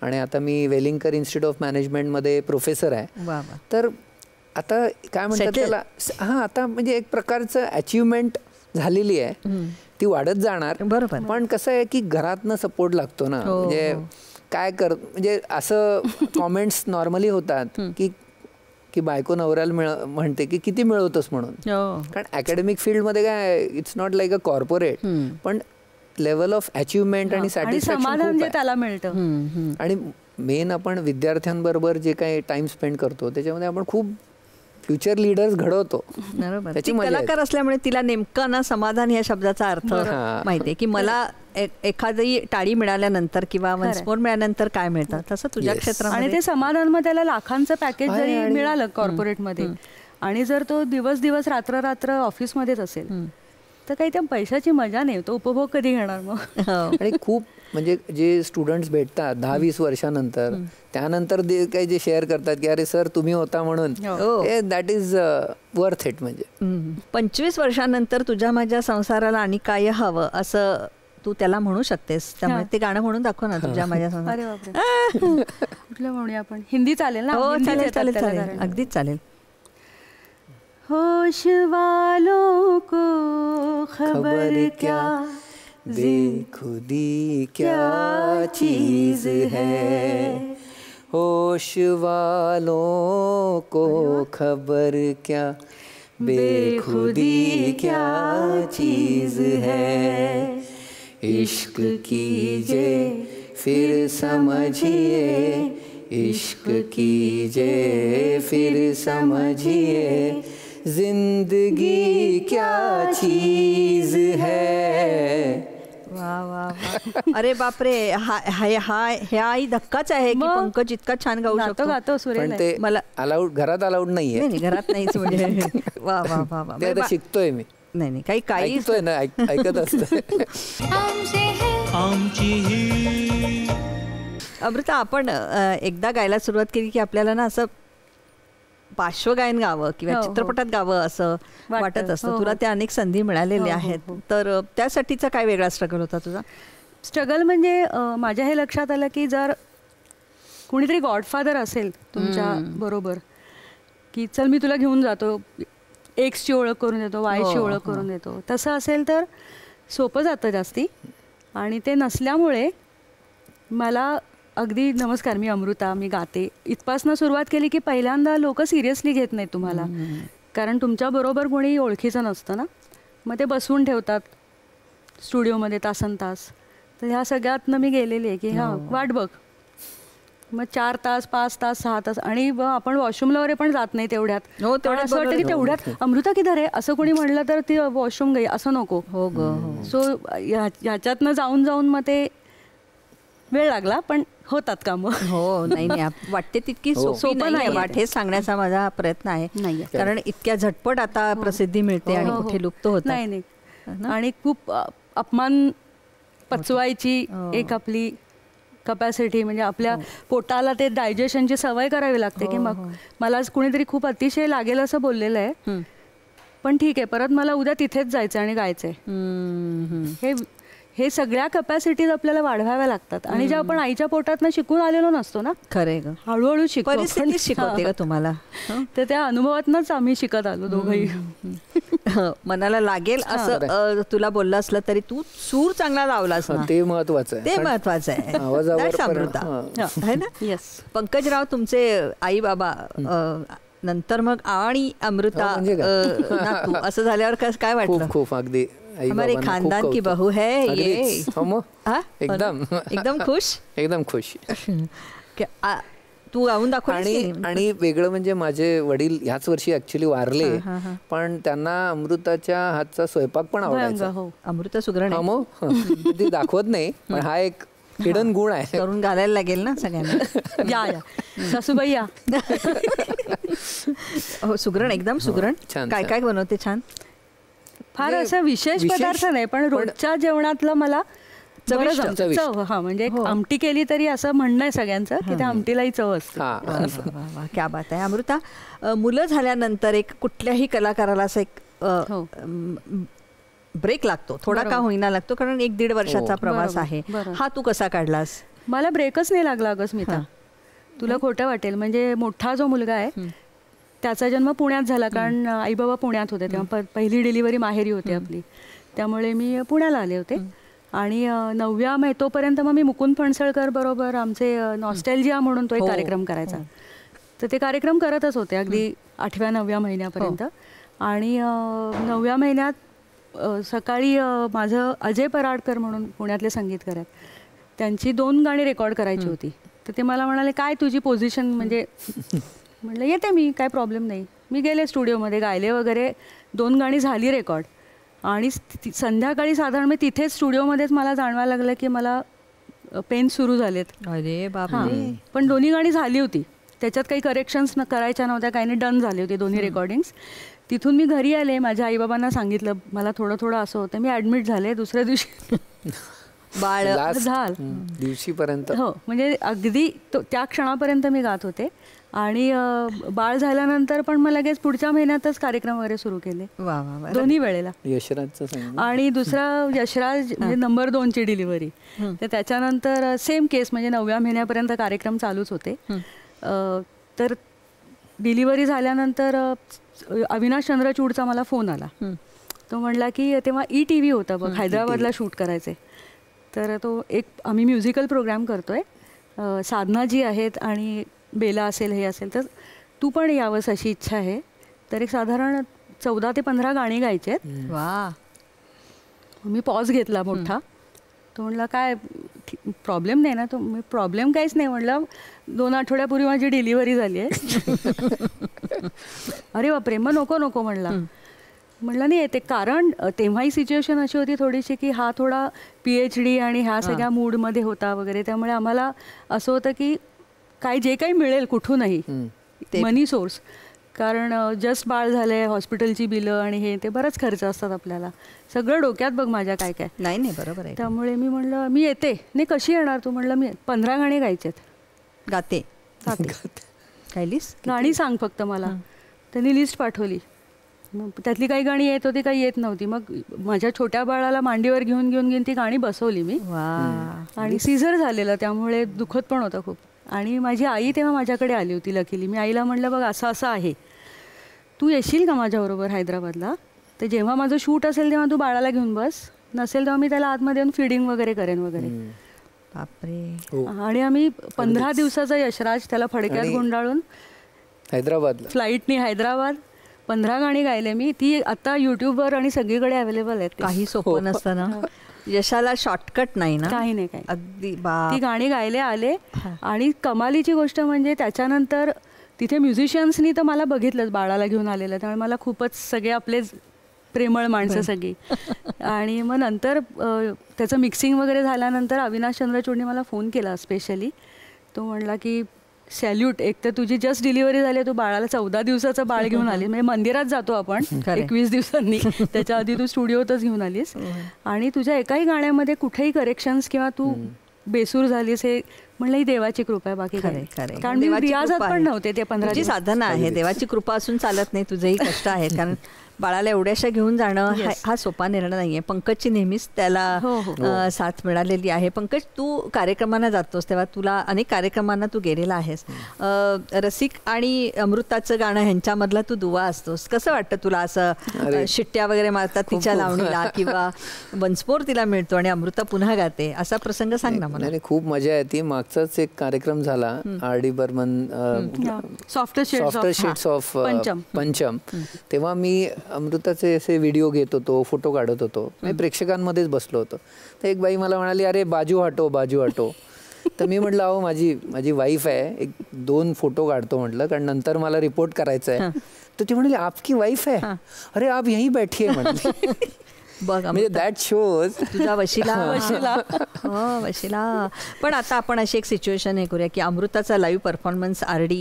आणि आता मी वेलिंगकर इन्स्टिट्यूट ऑफ मॅनेजमेंटमध्ये प्रोफेसर आहे. तर आता काय म्हणतात त्याला, आता म्हणजे एक प्रकारचं अचिव्हमेंट झालेली आहे, ती वाढत जाणार. बरोबर. पण कसं आहे की घरातनं सपोर्ट लागतो ना. म्हणजे काय म्हणजे असं कॉमेंट्स नॉर्मली होतात की बायको नवऱ्याला म्हणते की किती मिळवतोस म्हणून. कारण अकॅडमिक फील्डमध्ये काय, it's not like a corporate, पण लेवल ऑफ अचिव्हमेंट आणि सॅटिस्फॅक्शन त्याला मिळतं. आणि मेन आपण विद्यार्थ्यांबरोबर जे काही टाइम स्पेंड करतो त्याच्यामध्ये आपण खूप फ्युचर लीडर्स घडवतो. त्याची कलाकार असल्यामुळे तिला नेमकं ना समाधान या शब्दाचा अर्थ माहितीये की मला एखादी टाळी मिळाल्यानंतर किंवा वन्समोर मिळाल्यानंतर काय मिळतं, तसं तुझ्या क्षेत्रात. आणि ते समाधान मग त्याला लाखांचं पॅकेज जरी मिळालं कॉर्पोरेटमध्ये आणि जर तो दिवस रात्र ऑफिसमध्येच असेल तर काही त्या पैशाची मजा नाही, तो उपभोग कधी घेणार मग. आणि खूप म्हणजे जे स्टुडंट्स भेटतात 10-20 वर्षानंतर, त्यानंतर काही जे शेअर करतात की अरे सर तुम्ही होता म्हणून, दॅट इज वर्थ इट. म्हणजे 25 वर्षानंतर तुझ्या माझ्या संसाराला आणि काय हवं असं तू त्याला म्हणू शकतेस. त्यामुळे ते गाणं म्हणून दाखव ना, तुझ्या माझ्या संसार. कुठलं म्हणूया आपण? हिंदी चालेल ना? हो चालेल, अगदीच चालेल. होश वालों को खबर क्या, बेखुदी क्या चीज है. होश वालों को खबर क्या, बेखुदी क्या चीज है. इश्क कीजिए फिर समझिए, इश्क कीजिए फिर समझिए, जिंदगी क्या चीज है. वा वा वा. अरे बापरे, हाही धक्काच आहे की पंकज इतका छान गाऊ शकतो. गातो सुरेल. ते मला घरात अलाउड नाहीये. घरात नाहीच म्हणजे. वा वा वा वा. ते आता शिकतोय मी. नाही काही ऐकतोय ना, ऐकत असतं. अमृता, आपण एकदा गायला सुरुवात केली की आपल्याला ना असं पार्श्वगायन गावं किंवा चित्रपटात गावं असं वाटत असतं. तुला त्या अनेक संधी मिळालेल्या आहेत, तर त्यासाठीचा काय वेगळा स्ट्रगल होता तुझा? स्ट्रगल म्हणजे माझ्या हे लक्षात आलं की जर कुणीतरी गॉडफादर असेल तुमच्या बरोबर की चल मी तुला घेऊन जातो, एक्सची ओळख करून देतो, वायची ओळख करून देतो, तसं असेल तर सोपं जातं जास्ती. आणि ते नसल्यामुळे मला अगदी नमस्कार मी अमृता, मी गाते इथपासनं सुरुवात केली की पहिल्यांदा लोक सिरियसली घेत नाहीत तुम्हाला, कारण तुमच्याबरोबर कोणी ओळखीचं नसतं ना. मग ते बसवून ठेवतात स्टुडिओमध्ये तासन तास. तर ह्या सगळ्यातनं मी गेलेली आहे की वाट बघ. मग 4 तास 5 तास 6 तास आणि आपण वॉशरूमला वगैरे पण जात नाही तेवढ्यात. असं वाटतं की तेवढ्यात अमृता किधर आहे असं कोणी म्हणलं तर ती वॉशरूम गई असं नको. हो ग. सो ह्याच्यातनं जाऊन मग ते वेळ लागला पण होतात कामं. हो नाही वाटते तितकी सोपं नाही वाट, हेच सांगण्याचा माझा प्रयत्न आहे. कारण इतक्या झटपट आता प्रसिद्धी मिळते आणि कुठे लुप्त होत नाही. आणि खूप अपमान पचवायची एक आपली कपॅसिटी, म्हणजे आपल्या पोटाला ते डायजेशनची सवय करावी लागते की मग मला कुणीतरी खूप अतिशय लागेल असं बोललेलं आहे, पण ठीक आहे परत मला उद्या तिथेच जायचं आणि गायचंय. हे सगळ्या कपॅसिटीज आपल्याला वाढवाव्या लागतात आणि ज्या आपण आईच्या पोटातनं शिकून आलेलो नसतो ना, खरे हळूहळू शिकतो, शिकवते का तुम्हाला? तर त्या अनुभवातनच आम्ही शिकत आलो दोघंही. मनाला लागेल असं तुला बोललं असलं तरी तू सूर चांगला लावलास ना, ते महत्वाचं आहे, ते महत्वाचं आहे. आवाजावर अमृता है ना. येस. पंकजराव तुमचे आई बाबा नंतर मग आणि अमृता नातू असं झाल्यावर काय वाटलं? खूप अगदी हमारे खानदान की बहू है ये. एकदम खुश, एकदम खुश. तू गाऊन दाखवली. आणि वेगळं म्हणजे माझे वडील ह्याच वर्षी ऍक्च्युली वारले, पण त्यांना अमृताच्या हातचा स्वयंपाक पण आवडायचा. अमृता सुगरण ते दाखवत नाही, पण हा एक हिडन गुण आहे, करून घालायला लागेल ना सगळ्यांना. या सासूबाई या. हो सुगरण, एकदम सुगरण. काय काय बनवते छान? फार असं विशेष पदार्थ नाही, पण रोजच्या जेवणातलं मला चव. हा म्हणजे आमटी केली तरी असं म्हणणं आहे सगळ्यांचं की त्या आमटीलाही चव असते. क्या बात आहे. अमृता, मुलं झाल्यानंतर एक कुठल्याही कलाकाराला असं एक ब्रेक लागतो, थोडा का होईना लागतो, कारण 1-1.5 वर्षाचा प्रवास आहे. हा तू कसा काढलास? मला ब्रेकच नाही लागला अगं स्मिता, तुला खोटं वाटेल. म्हणजे मोठा जो मुलगा आहे त्याचा जन्म पुण्यात झाला, कारण आई बाबा पुण्यात होते तेव्हा. पहिली डिलिव्हरी माहेरी होती आपली, त्यामुळे मी पुण्याला आले होते. आणि 9व्या तोपर्यंत मग मी मुकुंद फणसळकर बरोबर आमचे नॉस्टॅल्जिया म्हणून तो एक कार्यक्रम करायचा, तर ते कार्यक्रम करतच होते अगदी 8व्या-9व्या महिन्यापर्यंत. आणि 9व्या महिन्यात सकाळी माझं अजय पराडकर म्हणून पुण्यातले संगीतकार आहेत, त्यांची 2 गाणी रेकॉर्ड करायची होती. तर ते मला म्हणाले काय तुझी पोझिशन, म्हणजे म्हटलं येते मी, काय प्रॉब्लेम नाही. मी गेले स्टुडिओमध्ये, गायले वगैरे, 2 गाणी झाली रेकॉर्ड. आणि संध्याकाळी साधारण मी तिथेच स्टुडिओमध्येच मला जाणवायला लागलं की मला पेन सुरू झालेत. अरे बापरे. पण दोन्ही गाणी झाली होती, त्याच्यात काही करेक्शन्स करायच्या नव्हत्या, काही नाही, डन झाली होती दोन्ही रेकॉर्डिंग्स. तिथून मी घरी आले, माझ्या आईबाबांना सांगितलं मला थोडं थोडं असं होतं. मी ॲडमिट झाले. दुसऱ्या दिवशी बाळ दिवशीपर्यंत, हो म्हणजे अगदी त्या क्षणापर्यंत मी गात होते. आणि बाळ झाल्यानंतर पण मग लगेच पुढच्या महिन्यातच कार्यक्रम वगैरे सुरू केले. दोन्ही वेळेला. यशराजचं आणि दुसरा यशराज म्हणजे नंबर 2ची डिलिव्हरी, तर त्याच्यानंतर सेम केस, म्हणजे 9व्या महिन्यापर्यंत कार्यक्रम चालूच होते. तर डिलिव्हरी झाल्यानंतर अविनाश चंद्रचूडचा मला फोन आला. तो म्हणला की तेव्हा ETV होता बघ, हैदराबादला शूट करायचे, तर तो एक आम्ही म्युझिकल प्रोग्राम करतोय, साधनाजी आहेत आणि बेला असेल, हे असेल, तर तू पण यावंस अशी इच्छा आहे. तर एक साधारण 14 ते 15 गाणी गायची आहेत. वा. मी पॉज घेतला मोठा. तो म्हणला काय प्रॉब्लेम नाही ना? तो प्रॉब्लेम काहीच नाही म्हणलं, 2 आठवड्यापूर्वी माझी डिलिव्हरी झाली आहे. अरे बापरे, मग नको नको म्हणला. म्हणलं नाही येते, कारण तेव्हाही सिच्युएशन अशी होती थोडीशी की हा थोडा PhD आणि ह्या सगळ्या मूडमध्ये होता वगैरे, त्यामुळे आम्हाला असं होतं की काय जे काही मिळेल कुठूनही मनी सोर्स, कारण जस्ट बाळ झालंय, हॉस्पिटलची बिलं आणि हे ते बरंच खर्च असतात आपल्याला, सगळं डोक्यात बघ माझ्या काय काय. नाही बरोबर आहे. त्यामुळे मी म्हणलं मी येते. नाही कशी येणार तू? म्हणलं मी 15 गाणी गायचेत. गाते काय लिस्ट गाणी सांग फक्त मला. त्यांनी लिस्ट पाठवली, त्यातली काही गाणी येत होती, काही येत नव्हती. मग माझ्या छोट्या बाळाला मांडीवर घेऊन ती गाणी बसवली मी. आणि सीझर झालेलं, त्यामुळे दुखत पण होतं खूप. आणि माझी आई तेव्हा माझ्याकडे आली होती लकीली. मी आईला म्हणलं बघ असं असं आहे, तू येशील का माझ्याबरोबर हैदराबादला? तर जेव्हा माझं शूट असेल तेव्हा तू बाळाला घेऊन बस, नसेल तेव्हा मी त्याला आतमध्ये येऊन फीडिंग वगैरे करेन वगैरे. बापरे. आणि आम्ही 15 दिवसाचा यशराज त्याला फडक्यात गुंडाळून हैदराबादला फ्लाईटनी हैदराबाद 15 गाणी गायले मी. ती आता युट्यूबवर आणि सगळीकडे अवेलेबल आहेत. काही सोपं नसतं ना, यशाला शॉर्टकट नाही ना, काही नाही काही. अगदी ती गाणी गायले आले. आणि कमालीची गोष्ट म्हणजे त्याच्यानंतर तिथे म्युझिशियन्सनी तर मला बघितलंच बाळाला घेऊन आलेलं, त्यामुळे मला खूपच सगळे आपले प्रेमळ माणसं सगळी. आणि मग नंतर त्याचं मिक्सिंग वगैरे झाल्यानंतर अविनाश चंद्रचूडने मला फोन केला स्पेशली. तो म्हणला की सॅल्यूट. एक तर तुझी जस्ट डिलिव्हरी झाली, तू बाळाला 14 दिवसाचं बाळ घेऊन आली. म्हणजे मंदिरात जातो आपण 21 दिवसांनी, त्याच्या आधी तू स्टुडिओतच घेऊन आलीस. आणि तुझ्या एकाही गाण्यामध्ये कुठेही करेक्शन्स किंवा तू बेसूर झालीस हे म्हणलं ही देवाची कृपा आहे. बाकी काय, कारण मी रियाजात पण नव्हते ते 15 साधना आहे. देवाची कृपा असून चालत नाही, तुझेही कष्ट आहेत. कारण बाळाला एवढ्याशा घेऊन जाणं हा सोपा निर्णय नाहीये. पंकजची नेहमीच त्याला साथ मिळालेली आहे. पंकज, तू कार्यक्रमांना जातोस तेव्हा तुला अनेक कार्यक्रमांना तू गेलेला आहेस. रसिक आणि अमृताचं गाणं ह्यांच्यामधला तू दुवा असतोस. कसं वाटतं तुला असं शिट्ट्या वगैरे मारतात तिच्या लावणीला किंवा वन्समोर तिला मिळतो आणि अमृता पुन्हा गाते, असा प्रसंग सांग ना मला. खूप मजा येते. मागचाच एक कार्यक्रम झाला R.D. Burman soft shades of Pancham, तेव्हा मी अमृताचे असे व्हिडिओ घेत होतो, फोटो काढत होतो. मी प्रेक्षकांमध्येच बसलो होतो. तर एक बाई मला म्हणाली, अरे बाजू हटो. तर मी म्हटलं, अहो माझी वाईफ आहे, एक 2 फोटो काढतो म्हटलं, कारण नंतर मला रिपोर्ट करायचा आहे. तर ती म्हणाली, आपकी वाईफ है? अरे आप यहीं बैठी है म्हटली. बघ, म्हणजे दॅट शोज तुझा वशिला. पण आता आपण अशी एक सिच्युएशन हे करूया की अमृताचा लाईव्ह परफॉर्मन्स R.D.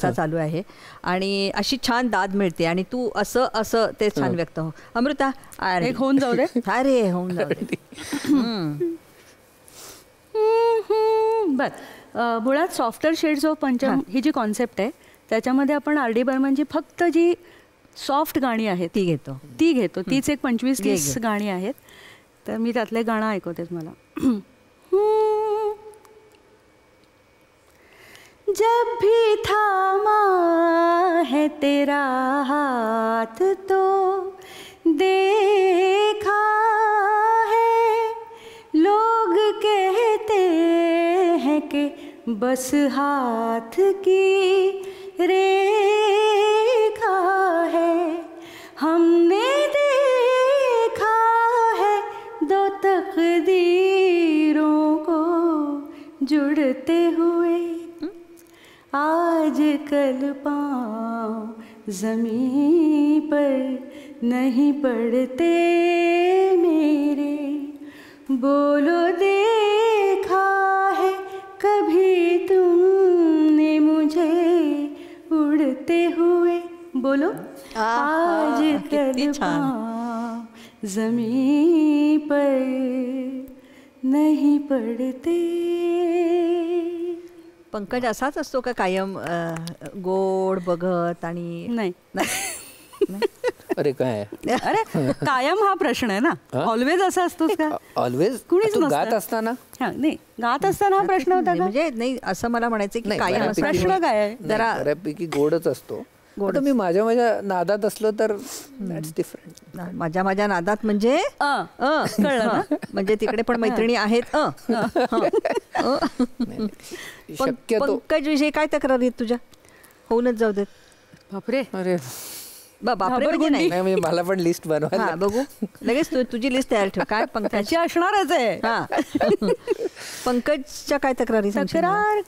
चा चालू आहे आणि अशी छान दाद मिळते आणि तू असं ते छान व्यक्त हो. अमृता, एक होऊन जाऊ दे. अरे होऊन जाऊ दे. बर, मुळात सॉफ्टर शेड्स ऑफ पंचम ही जी कॉन्सेप्ट आहे त्याच्यामध्ये आपण R.D. बर्मनची फक्त जी सॉफ्ट गाणी आहेत ती घेतो. तीच एक 25-30 गाणी आहेत. तर मी त्यातले गाणं ऐकवते मला. जब भी थामा है तेरा हाथ तो देखा है, लोग कहते हैं कि बस हाथ की रेखा है, हमने देखा है 2 तकदीरों को जुड़ते हुए, आज कल पाँव ज़मीं पर नहीं पड़ते मेरे, बोलो देखा है कभी तुमने मुझे उड़ते हुए, बोलो आज कल पाँव ज़मीं पर नहीं पड़ते. पंकज असाच असतो का कायम गोड बघत आणि नाही? अरे काय, अरे कायम हा प्रश्न आहे ना. ऑलवेज असं असतोस का? ऑलवेज कुणीच गात असताना नाही, गात असताना हा प्रश्न होता का? म्हणजे नाही, असं मला म्हणायचं की कायम प्रश्न काय आहे? जरा बऱ्यापैकी गोडच असतो. मी माझ्या नादात असलो तर दॅट्स डिफरंट. माझ्या नादात म्हणजे कळलं ना, म्हणजे तिकडे पण मैत्रिणी आहेत. पंकज विषयी काय तक्रारी आहेत तुझ्या? होऊनच जाऊ देत. बापरे, अरे बापरे म्हणजे नाही, मला पण लिस्ट बनवायला बघू लगेच. तुझी लिस्ट तयार ठेव. काय पंकजची असणारच आहे. पंकजच्या काय तक्रारी? तक्रार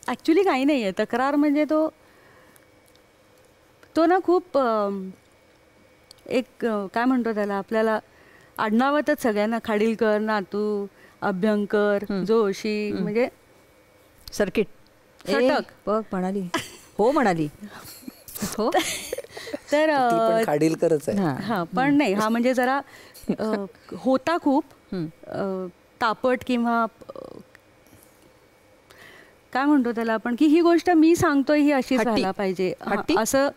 ऍक्च्युली काही नाहीये. तक्रार म्हणजे तो ना खूप एक काय म्हणतो त्याला, आपल्याला आडनावातच सगळ्यांना खाडीलकर, नातू, अभ्यंकर, जोशी, म्हणजे सर्किट बघ म्हणाली. हो म्हणाली. हो तर खाडीलकरच आहे. हा, पण नाही, हा म्हणजे जरा होता खूप तापट किंवा काय म्हणतो त्याला आपण, की ही गोष्ट मी सांगतोय ही अशीच व्हायला पाहिजे असं.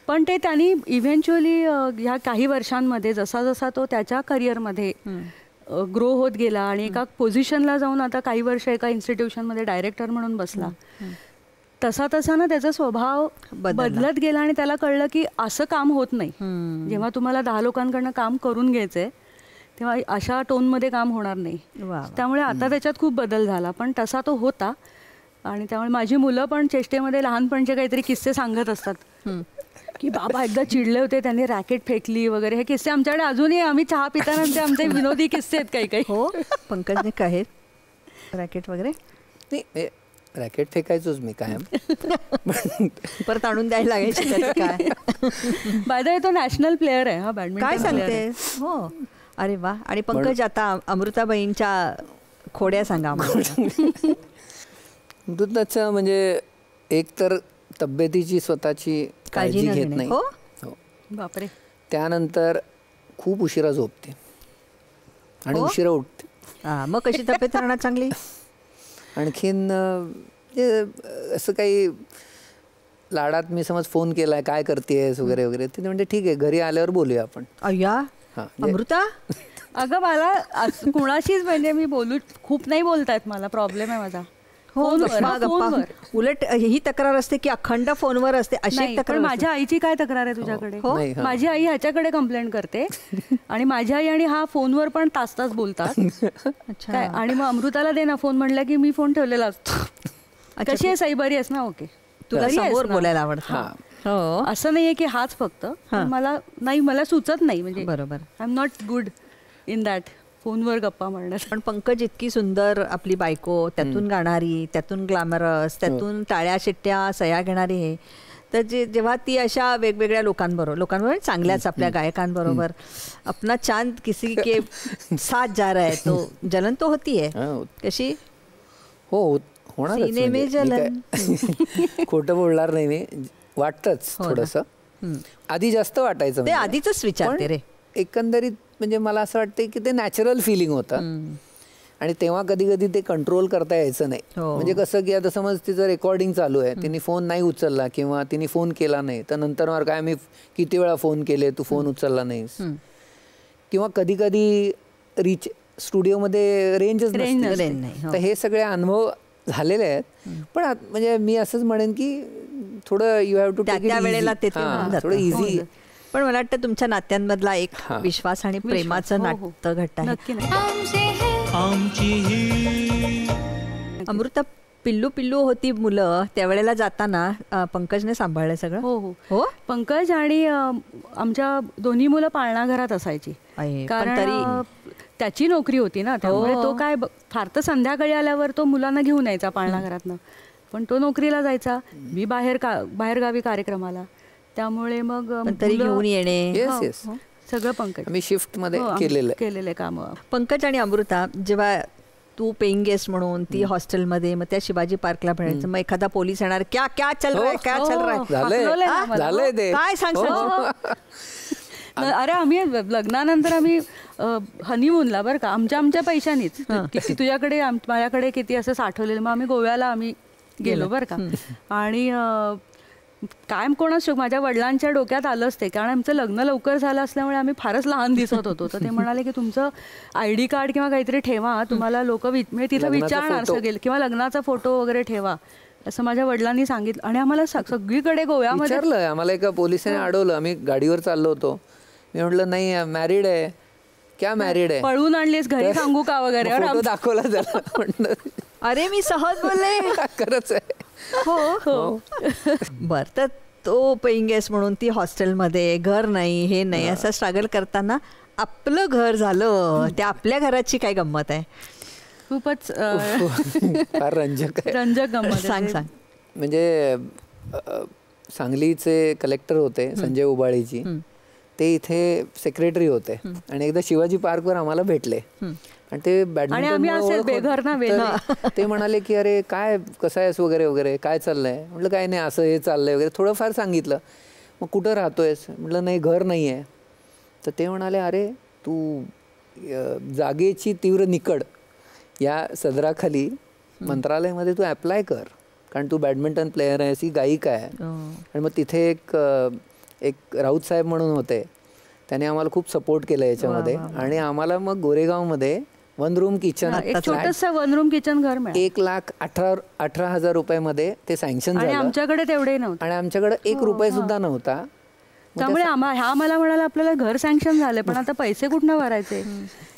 पण ते त्यांनी इव्हेंच्युअली ह्या काही वर्षांमध्ये जसा जसा तो त्याच्या करिअरमध्ये ग्रो होत गेला आणि एका पोझिशनला जाऊन आता काही वर्ष एका इन्स्टिट्यूशनमध्ये डायरेक्टर म्हणून बसला, तसा तसा ना त्याचा स्वभाव बदलत गेला आणि त्याला कळलं की असं काम होत नाही. जेव्हा तुम्हाला 10 लोकांकडनं काम करून घ्यायचंय तेव्हा अशा टोनमध्ये काम होणार नाही. त्यामुळे आता त्याच्यात खूप बदल झाला, पण तसा तो होता. आणि त्यामुळे माझी मुलं पण चेष्टेमध्ये लहानपणचे काहीतरी किस्से सांगत असतात की बाबा एकदा चिडले होते, त्यांनी रॅकेट फेकली वगैरे. हे किस्से आमच्याकडे अजूनही, आम्ही चहा पिताना ते आमचे विनोदी किस्से आहेत काही काही. हो, पंकजने काय रॅकेट वगैरे नाही, रॅकेट फेकायचोच मी कायम. परत आणून द्यायला लागायची काय. बाय द वे तो नॅशनल प्लेअर आहे हा, बॅडमिंटन. काय सांगते? हो, अरे वा. आणि पंकज, आता अमृताबाईंच्या खोड्या सांगा. अमृताचं म्हणजे एक तर तब्येतीची स्वतःची काळजी घेत नाही. हो बापरे. त्यानंतर खूप उशिरा झोपते आणि उशिरा उठते. मग कशी तब्येत राहणार चांगली? आणखीन असं काही लाडात मी समज फोन केलाय, काय करतेस वगैरे वगैरे, ते म्हणते ठीक आहे घरी आल्यावर बोलूया आपण. अय्या अमृता, अगं मला कुणाशीच म्हणजे मी बोलू खूप नाही बोलतायत मला, प्रॉब्लेम आहे माझा. उलट ही तक्रार असते की अखंड फोनवर असते अशी तक्रार. माझ्या आईची काय तक्रार आहे तुझ्याकडे? माझी आई ह्याच्याकडे कंप्लेंट करते आणि माझी आई आणि हा फोनवर पण तास तास बोलतात. आणि मग अमृताला दे ना फोन म्हणलं की मी फोन ठेवलेला असतो. कशी आहे साई, बरी आहेस ना? ओके. तुला समोर बोलायला आवडतं असं नाहीये की हाच फक्त, मला नाही, मला सुचत नाही म्हणजे. बरोबर. I am not good in that फोनवर गप्पा मारण्यात. पण पंकज इतकी सुंदर आपली बायको, त्यातून गाणारी, त्यातून ग्लॅमरस, त्यातून टाळ्या शिट्ट्या सह्या घेणारी आहे. तर जेव्हा ती अशा वेगवेगळ्या लोकांबरोबर चांगल्याच आपल्या गायकांबरोबर अपना चांद किसी के साथ जा रहा है तो जलन तो होती है. कशी? हो होणार. खोटं बोलणार नाही मी, वाटतंच थोडंसं. आधी जास्त वाटायचं, ते आधीच विचारते रे. एकंदरीत म्हणजे मला असं वाटतं की ते नॅचरल फिलिंग होतं आणि तेव्हा कधी कधी ते कंट्रोल करता यायचं नाही. म्हणजे कसं की आता समज तिचं रेकॉर्डिंग चालू आहे, तिने फोन नाही उचलला किंवा तिने फोन केला नाही, तर नंतर मला काय मी किती वेळा फोन केले, तू फोन उचलला नाहीस. किंवा कधी कधी स्टुडिओमध्ये रेंजच नाही. तर हे सगळे अनुभव झालेले आहेत. पण म्हणजे मी असंच म्हणेन की थोडं यू हॅव टू त्या वेळेला थोडं इझी. पण मला वाटतं तुमच्या नात्यांमधला एक विश्वास आणि प्रेमाचं नातं घट्ट आहे. अमृता, पिल्लू होती मुलं, त्यावेळेला जाताना पंकजने सांभाळलं सगळं? हो. पंकज आणि आमच्या दोन्ही मुलं पाळणा घरात असायची, कारण त्याची नोकरी होती ना, त्यामुळे तो काय फार तर संध्याकाळी आल्यावर तो मुलांना घेऊन यायचा पाळणा घरातनं. पण तो नोकरीला जायचा, मी बाहेरगावी कार्यक्रमाला, त्यामुळे मग तरी घेऊन येणे सगळं पंकज. आम्ही शिफ्ट मध्ये केलेले काम. पंकज आणि अमृता, जेव्हा तू पेइंग गेस्ट म्हणून ती हॉस्टेलमध्ये, मग त्या शिवाजी पार्कला भेटायचं, मग एखादा पोलीस येणार, क्या क्या चल रहा है, क्या चल रहा है, काय सांगतो? अरे आम्ही लग्नानंतर आम्ही हनीमूनला, बरं का, आमच्या पैशानीच, किती तुझ्याकडे माझ्याकडे किती असं साठवलेलं, मग आम्ही गोव्याला आम्ही गेलो बरं का. आणि कायम कोणाच माझ्या वडिलांच्या डोक्यात आलंच ते, कारण आमचं लग्न लवकर झालं असल्यामुळे आम्ही फारच लहान दिसत होतो. तर ते म्हणाले की तुमचं ID कार्ड किंवा काहीतरी ठेवा, तुम्हाला लोक तिथं विचारणार सगळे, किंवा लग्नाचा फोटो वगैरे ठेवा, असं माझ्या वडिलांनी सांगितलं. आणि आम्हाला सगळीकडे गोव्यामध्ये आम्हाला एका पोलिसाने अडवलं. आम्ही गाडीवर चाललो होतो, मी म्हटलं नाही मॅरिड आहे. क्या मॅरिड आहे? पळून आणलीस घरी सांगू का वगैरे, दाखवला जरा. म्हटलं अरे मी सहज बोलले. खरंच आहे. हो. बर, तर तो पेइंग गेस्ट म्हणून ती हॉस्टेलमध्ये, घर नाही, हे नाही, असं स्ट्रगल करताना आपलं घर झालं. त्या आपल्या घराची काय गंमत आहे? खूपच फार रंजक गंमत. सांग. म्हणजे सांगलीचे कलेक्टर होते संजय उबाळीजी, ते इथे सेक्रेटरी होते आणि एकदा शिवाजी पार्कवर आम्हाला भेटले आणि ते बॅडमिंटन, ते म्हणाले की अरे काय कसं आहेस वगैरे वगैरे, काय चाललंय? म्हटलं काय नाही, असं हे चाललंय वगैरे, थोडंफार सांगितलं. मग कुठं राहतोयस? म्हटलं नाही घर नाही आहे. तर ते म्हणाले अरे तू जागेची तीव्र निकड या सदराखाली मंत्रालयामध्ये तू अप्लाय कर, कारण तू बॅडमिंटन प्लेयर आहेस, ही गायिका आहे. आणि मग तिथे एक राऊत साहेब म्हणून होते, त्याने आम्हाला खूप सपोर्ट केला याच्यामध्ये. आणि आम्हाला मग गोरेगावमध्ये 1 रूम किचन, छोटंसं 1 रूम किचन घर, 1,18,000 रुपयामध्ये ते सँक्शन झालं. आमच्याकडे तेवढे नव्हते आणि आमच्याकडे 1 रुपया सुद्धा नव्हता. त्यामुळे मला म्हणाला आपल्याला घर सँक्शन झाले, पण आता पैसे कुठनं भरायचे?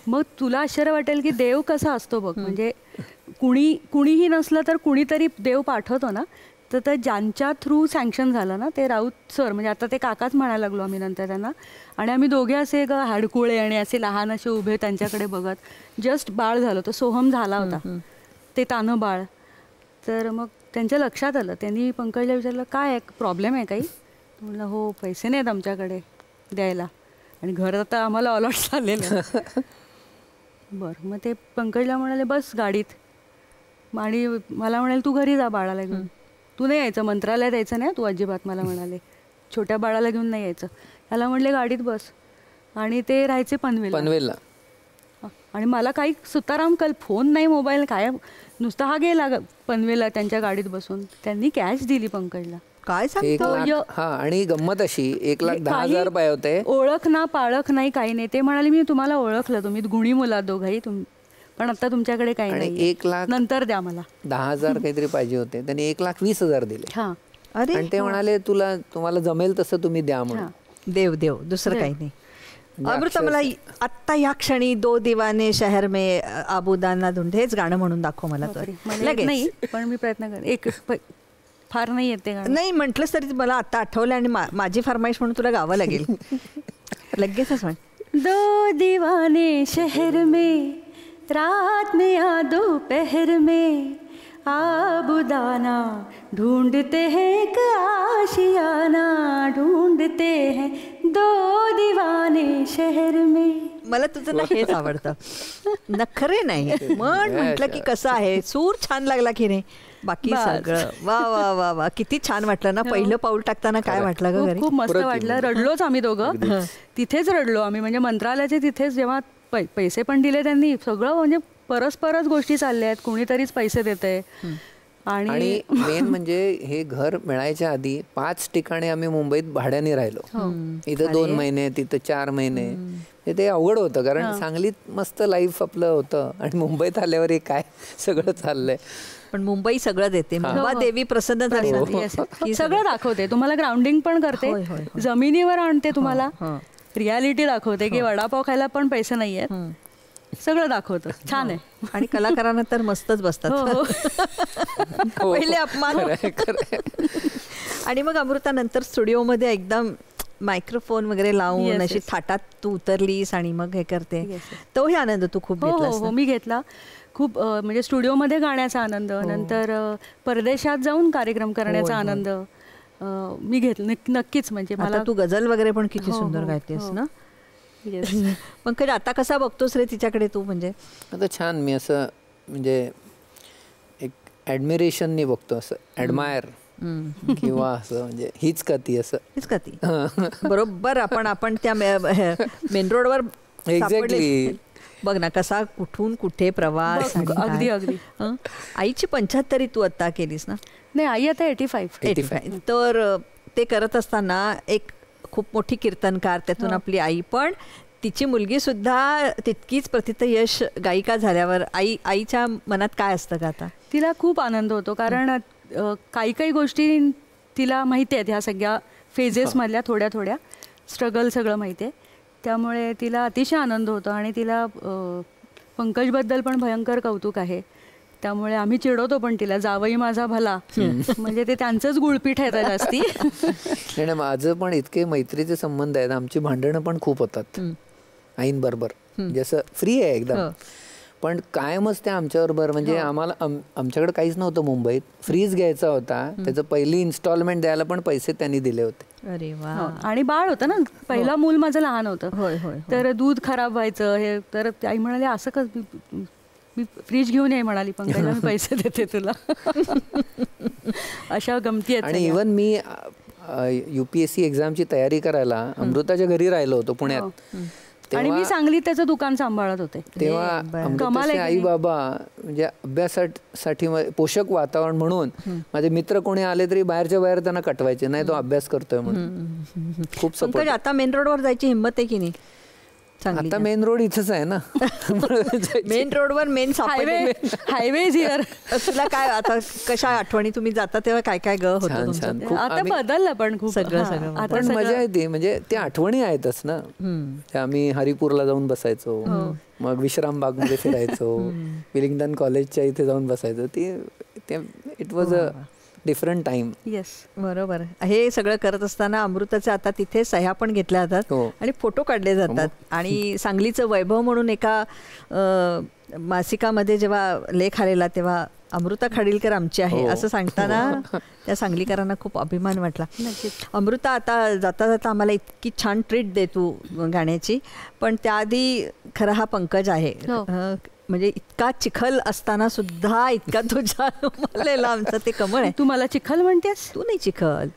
मग तुला आश्चर्य वाटेल की देव कसा असतो बघ. म्हणजे कुणीही नसलं तर कुणीतरी देव पाठवतो ना. तर ज्यांच्या थ्रू सँक्शन झालं ना, ते राऊत सर, म्हणजे आता ते काकाच म्हणायला लागलो आम्ही नंतर त्यांना. आणि आम्ही दोघे असे हाडकुळे आणि असे लहान असे उभे त्यांच्याकडे बघत, जस्ट बाळ झालं होतं, सोहम झाला होता, ते तानं बाळ. तर मग त्यांच्या लक्षात आलं, त्यांनी पंकजला विचारलं काय प्रॉब्लेम आहे काही? म्हटलं हो पैसे नाहीत आमच्याकडे द्यायला, आणि घर आता आम्हाला अलॉट झालेलं. बरं, मग ते पंकजला म्हणाले बस गाडीत, आणि मला म्हणाले तू घरी जा बाळाला घेऊन, तू नाही यायचं, मंत्रालयात यायचं नाही तू अजिबात, मला म्हणाले. छोट्या बाळाला घेऊन नाही यायचं. त्याला म्हणले गाडीत बस. आणि ते राहायचे पनवेलला. आणि मला काही सुताराम कल, फोन नाही, मोबाईल काय, नुसता हा गेला पनवेलला त्यांच्या गाडीत बसून. त्यांनी कॅश दिली पंकजला. काय सांगतो. आणि गंमत अशी 1,10,000 रुपये होते. ओळख ना पाळख नाही, काही नाही. ते म्हणाले मी तुम्हाला ओळखलं, तुम्ही गुणी मुला दोघंही, पण आता तुमच्याकडे काही नाही, 1,00,000 नंतर द्या मला. 10,000 काहीतरी पाहिजे होते. त्यांनी 1,20,000 दिले. आणि ते म्हणाले तुम्हाला जमेल तसं तुम्ही द्या म्हणून. देव दुसरं काही नाही. अमृता, मला आत्ता या क्षणी 2 दिवाने शहर में आबुदाना ढूंढे हेच गाणं म्हणून दाखव मला. लगेच नाही, पण मी प्रयत्न कर. फार नाही येते नाही म्हटलंस तरी मला आता आठवलं आणि माझी फरमाईश म्हणून तुला गावं लागेल. लगेचच म्हण. 2 दीवाने शहर में रात में या दोपहर में आबुदाना ढूंढते हैं एक आशियाना ढूंढते हैं 2 दीवाने शहर में. मला तुझं ना हेच आवडतं. नखरे नाही म्हटलं की कसं आहे. सूर छान लागला की नाही, बाकी सगळं वा वा वा वा. किती छान वाटलं ना पहिलं पाऊल टाकताना. काय वाटलं ग घरी? खूप मस्त वाटलं. रडलोच आम्ही दोघं, तिथेच रडलो आम्ही. म्हणजे मंत्रालयाचे तिथेच जेव्हा पैसे पण दिले त्यांनी, सगळं म्हणजे परस्परच गोष्टी चालल्या आहेत, कोणीतरीच पैसे देतंय. आणि मेन म्हणजे हे घर मिळायच्या आधी 5 ठिकाणी आम्ही मुंबईत भाड्याने राहिलो. इथं 2 महिने, तिथं 4 महिने. ते अवघड होतं, कारण सांगलीत मस्त लाईफ आपलं होतं आणि मुंबईत आल्यावर हे काय सगळं चाललंय. पण मुंबई सगळं देते. मुंबई देवी प्रसन्न झाली, सगळं दाखवते तुम्हाला, ग्राउंडिंग पण करते, जमिनीवर आणते तुम्हाला, रियालिटी दाखवते की वडापाव खायला पण पैसे नाही आहेत, सगळं दाखवतं. छान आहे. आणि कलाकारांना तर मस्तच बसतात पहिले अपमान. आणि मग अमृता नंतर स्टुडिओमध्ये एकदम मायक्रोफोन वगैरे लावून अशी थाटात तू उतरलीस आणि मग हे करते. तो हे आनंद तू खूप घेतलास. हो, मी घेतला खूप. म्हणजे स्टुडिओमध्ये गाण्याचा आनंद, नंतर परदेशात जाऊन कार्यक्रम करण्याचा आनंद मी घेतला नक्कीच. म्हणजे मला तू गझल वगैरे पण किती सुंदर गायतेस ना. पंकज, आता कसा बघतोस रे तिच्याकडे तू? म्हणजे आता छान, मी असं म्हणजे एक ॲडमिरेशननी बघतो, असं ॲडमायर किंवा असं म्हणजे हीच का ती, असं हीच का ती. बरोबर. आपण त्या मेन रोडवर एक्झॅक्टली बघ ना कसा कुठून कुठे प्रवास. अगदी अगदी. आईची 75 तू आता केलीस ना? नाही, आई आता 85. तर ते करत असताना एक खूप मोठी कीर्तनकार, त्यातून आपली आई, पण तिची मुलगी सुद्धा तितकीच प्रथितयश गायिका झाल्यावर आईच्या मनात काय असतं का आता? तिला खूप आनंद होतो, कारण काही गोष्टी तिला माहिती आहेत, ह्या सगळ्या फेजेसमधल्या थोड्या थोड्या स्ट्रगल सगळं माहिती आहे. त्यामुळे तिला अतिशय आनंद होतो आणि तिला पंकजबद्दल पण भयंकर कौतुक आहे. त्यामुळे आम्ही चिडवतो पण तिला, जावई माझा भला, म्हणजे ते त्यांचंच गुळपीठ आहे त्याला असती. आणि माझं पण इतके मैत्रीचे संबंध आहेत, आमची भांडणं पण खूप होतात आईंबरोबर. जसं फ्री आहे एकदम, पण कायमच त्या आमच्याबरोबर. म्हणजे आम्हाला आमच्याकडे काहीच नव्हतं मुंबईत, फ्रीज घ्यायचा होता, त्याचं पहिली इन्स्टॉलमेंट द्यायला पण पैसे त्यांनी दिले होते. अरे वा. आणि बाळ होतं ना, पहिला मूल माझं लहान होतं, तर दूध खराब व्हायचं हे, तर आई म्हणाले असं का, मी फ्रीज घेऊन ये म्हणाली पंकजला, मी पैसे देते तुला. अशा गमती आहेत. आणि इव्हन मी UPSC एक्झामची तयारी करायला अमृताच्या घरी राहिलो होतो पुण्यात, आणि मी सांगलीत त्याचं दुकान सांभाळत होते. तेव्हा अमृताचे आई बाबा म्हणजे अभ्यासासाठी पोषक वातावरण म्हणून माझे मित्र कोणी आले तरी बाहेरच्या बाहेर त्यांना कटवायचे, नाही तो अभ्यास करतोय म्हणून. खूप सपोर्ट. आता मेन रोडवर जायची हिंमत आहे की नाही? आता मेन रोड इथंच आहे ना. मेन रोडवर मेन हायवे हिअर. तुला काय आता कशा आठवणी तुम्ही जाता तेव्हा काय काय ग होतं? आता बदललं पण खूप सगळं. पण मजा येते, म्हणजे त्या आठवणी आहेतच ना. आम्ही हरिपूरला जाऊन बसायचो, मग विश्राम बाग मध्ये फिरायचो, विलिंग्डन कॉलेजच्या इथे जाऊन बसायचो. ते it was a different time. Yes, बरोबर. हे सगळं करत असताना अमृताचे आता तिथे सह्या पण घेतल्या जातात आणि फोटो काढले जातात. आणि सांगलीचं वैभव म्हणून एका मासिकामध्ये जेव्हा लेख आलेला तेव्हा अमृता खाडीलकर आमची आहे असं सांगताना त्या सांगलीकरांना खूप अभिमान वाटला. अमृता, आता जाता जाता आम्हाला इतकी छान ट्रीट दे तू गाण्याची, पण त्याआधी खरा हा पंकज आहे. म्हणजे इतका चिखल असताना सुद्धा इतका तुझ्या उमललेला आमचं ते कमळ आहे. तू मला चिखल म्हणतेस? तू नाही चिखल,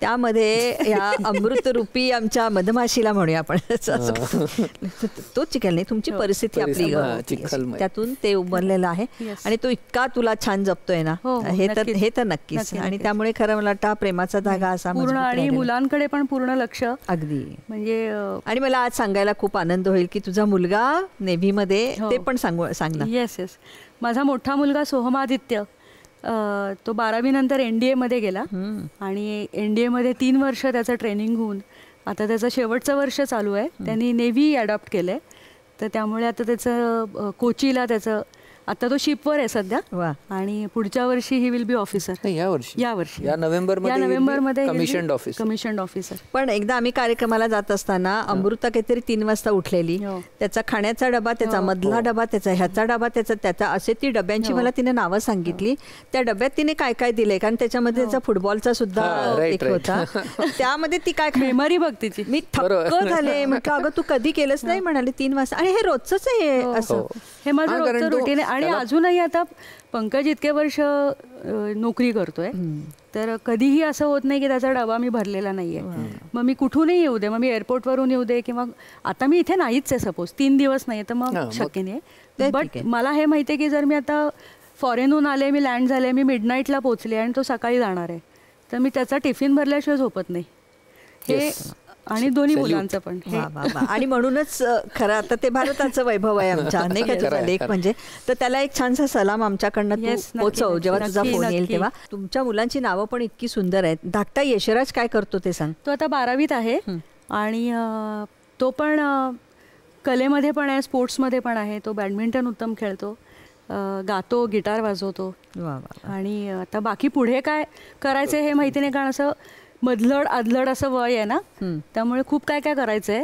त्यामध्ये या अमृतरूपी आमच्या मधमाशीला म्हणूया आपण. तो चिखल नाही, तुमची परिस्थिती आपली त्यातून ते उमरलेलं आहे. आणि तो इतका तुला छान जपतोय ना, हे तर नक्कीच. आणि त्यामुळे खरं मला वाटतं प्रेमाचा धागा असा पूर्ण, आणि मुलांकडे पण पूर्ण लक्ष. अगदी म्हणजे आणि मला आज सांगायला खूप आनंद होईल की तुझा मुलगा नेव्हीमध्ये, ते पण सांग ना. येस. माझा मोठा मुलगा सोहमादित्य, तो 12वी नंतर NDA मध्ये गेला आणि NDA मध्ये 3 वर्ष त्याचं ट्रेनिंग होऊन आता त्याचं शेवटचं वर्ष चालू आहे. त्यांनी नेव्ही अडॉप्ट केलं आहे, तर त्यामुळे आता त्याचं कोचीला त्याचं, आता तो शिपवर आहे सध्या. आणि पुढच्या वर्षी ही विल बी ऑफिसर. या नोव्हेंबरमध्ये कमिशन्ड ऑफिसर. पण एकदा आम्ही कार्यक्रमाला जात असताना अमृता काहीतरी 3 वाजता उठलेली, त्याचा खाण्याचा डबा, त्याचा मधला डबा, त्याचा ह्याचा डबा, त्याचा असे ती डब्यांची मला तिने नावं सांगितली. त्या डब्यात तिने काय काय दिलंय, कारण त्याच्यामध्ये त्याचा फुटबॉलचा सुद्धा एक होता. त्यामध्ये ती काय मेमरी बघ तिची. मी थक्क झाले, म्हटलं अगं तू कधी केलंच नाही. म्हणाले 3 वाजता. आणि हे रोजच आहे असं, हे माझं रोजचं रुटीन आहे. आणि अजूनही आता पंकज इतके वर्ष नोकरी करतोय, तर कधीही असं होत नाही की त्याचा डबा मी भरलेला नाहीये. मग मी कुठूनही येऊ दे, मग मी एअरपोर्टवरून येऊ दे, किंवा आता मी इथे नाहीच आहे सपोज 3 दिवस नाही, तर मग शक्य नाही. बट मला हे माहिती आहे की जर मी आता फॉरेनहून आले, मी लँड झाले, मी मिडनाईटला पोहोचले आणि तो सकाळी जाणार आहे, तर मी त्याचा टिफिन भरल्याशिवाय झोपत नाही. हे आणि दोन्ही मुलांचं पण. आणि म्हणूनच खरं आता ते भारताचं वैभव आहे आमच्या, नाही का तुझा लेख म्हणजे. तर त्याला एक छानसा सलाम आमच्याकडनं पोचव जेव्हा तुझा फोन येईल तेव्हा. तुमच्या मुलांची नावं पण इतकी सुंदर आहेत. धाकटा यशराज काय करतो ते सांग. तो आता 12वीत आहे आणि तो पण कलेमध्ये पण आहे, स्पोर्ट्समध्ये पण आहे. तो बॅडमिंटन उत्तम खेळतो, गातो, गिटार वाजवतो. आणि आता बाकी पुढे काय करायचं हे माहिती नाही, कारण असं मधलड आदलड असं वय आहे ना, त्यामुळे खूप काय काय करायचंय,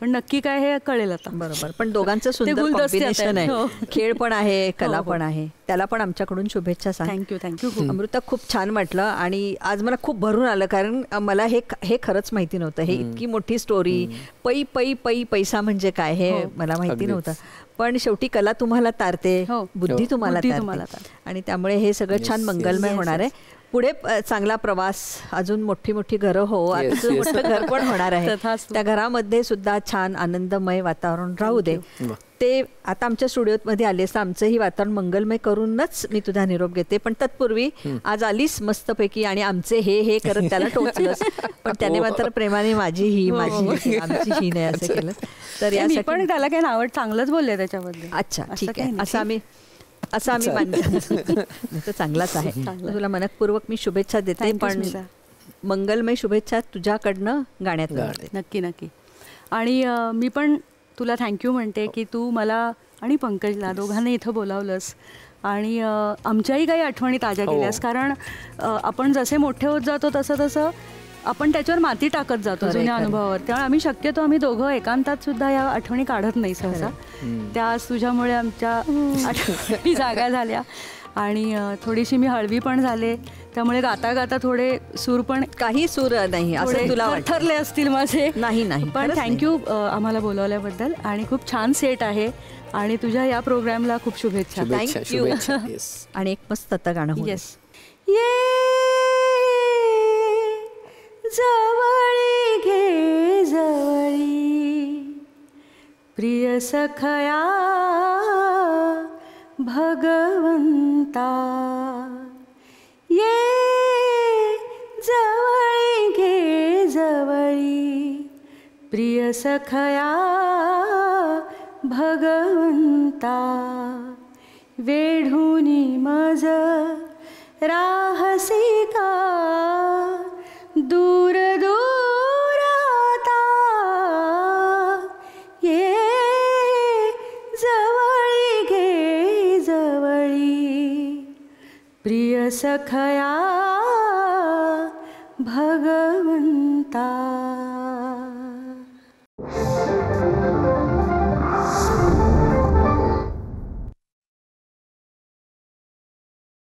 पण नक्की काय हे कळेल आता. बरोबर. पण दोघांचं सुंदर कॉम्बिनेशन आहे, खेळ पण आहे, कला पण आहे. त्याला पण आमच्याकडून शुभेच्छा सांग. थँक्यू. अमृता, खूप छान म्हटलं आणि आज मला खूप भरून आलं, कारण मला हे खरंच माहिती नव्हतं. हे इतकी मोठी स्टोरी, पैसा म्हणजे काय हे मला माहिती नव्हतं. पण शेवटी कला तुम्हाला तारते, बुद्धी तुम्हाला तारते, आणि त्यामुळे हे सगळं छान मंगलमय होणार आहे. पुढे चांगला प्रवास, अजून मोठी घरं हो. आता तुझं मोठं घर पण होणार आहे, त्या घरामध्ये सुद्धा छान आनंदमय वातावरण राहू दे. ते आता आमच्या स्टुडिओमध्ये आलेस तर आमचंही वातावरण मंगलमय करूनच मी तुझा निरोप घेते. पण तत्पूर्वी आज आलीस मस्तपैकी आणि आमचे हे करत त्याला टोचलंस, पण त्याने मात्र प्रेमाने माझी ही आमची ही नाही असं केलं. तर यासाठी पण त्याला काही नाव चांगलंच बोलले त्याच्याबद्दल. अच्छा, ठीक आहे. असं आम्ही मानतो. तो चांगलाच आहे. तुला मनपूर्वक मी शुभेच्छा देते, पण मंगलमय शुभेच्छा तुझ्याकडनं गाण्यात. नक्की. आणि मी पण तुला थँक्यू म्हणते की तू मला आणि पंकजला दोघांना इथं बोलावलंस आणि आमच्याही काही आठवणी ताज्या केल्यास. कारण आपण जसे मोठे होत जातो तसं आपण त्याच्यावर माती टाकत जातो जुन्या अनुभवावर. त्यामुळे आम्ही दोघं एकांतात सुद्धा या आठवणी काढत नाही सहसा. त्या आज तुझ्यामुळे आमच्या आठवणी जागा झाल्या आणि थोडीशी मी हळवी पण झाले. त्यामुळे गाता थोडे सूर पण, काही सूर नाही असं तुला ठरले असतील माझे. नाही पण थँक्यू आम्हाला बोलवल्याबद्दल. आणि खूप छान सेट आहे आणि तुझ्या या प्रोग्रामला खूप शुभेच्छा. थँक्यू. आणि एक मस्त आता गाणं. येस. जवळी घे जवळी प्रिय सखया भगवंता, ये जवळी घे जवळी प्रिय सखया भगवंता, वेढूनी मज राहसी का दूर दूर आता, ये जवळी घे जवळी प्रिय सखया भगवंता.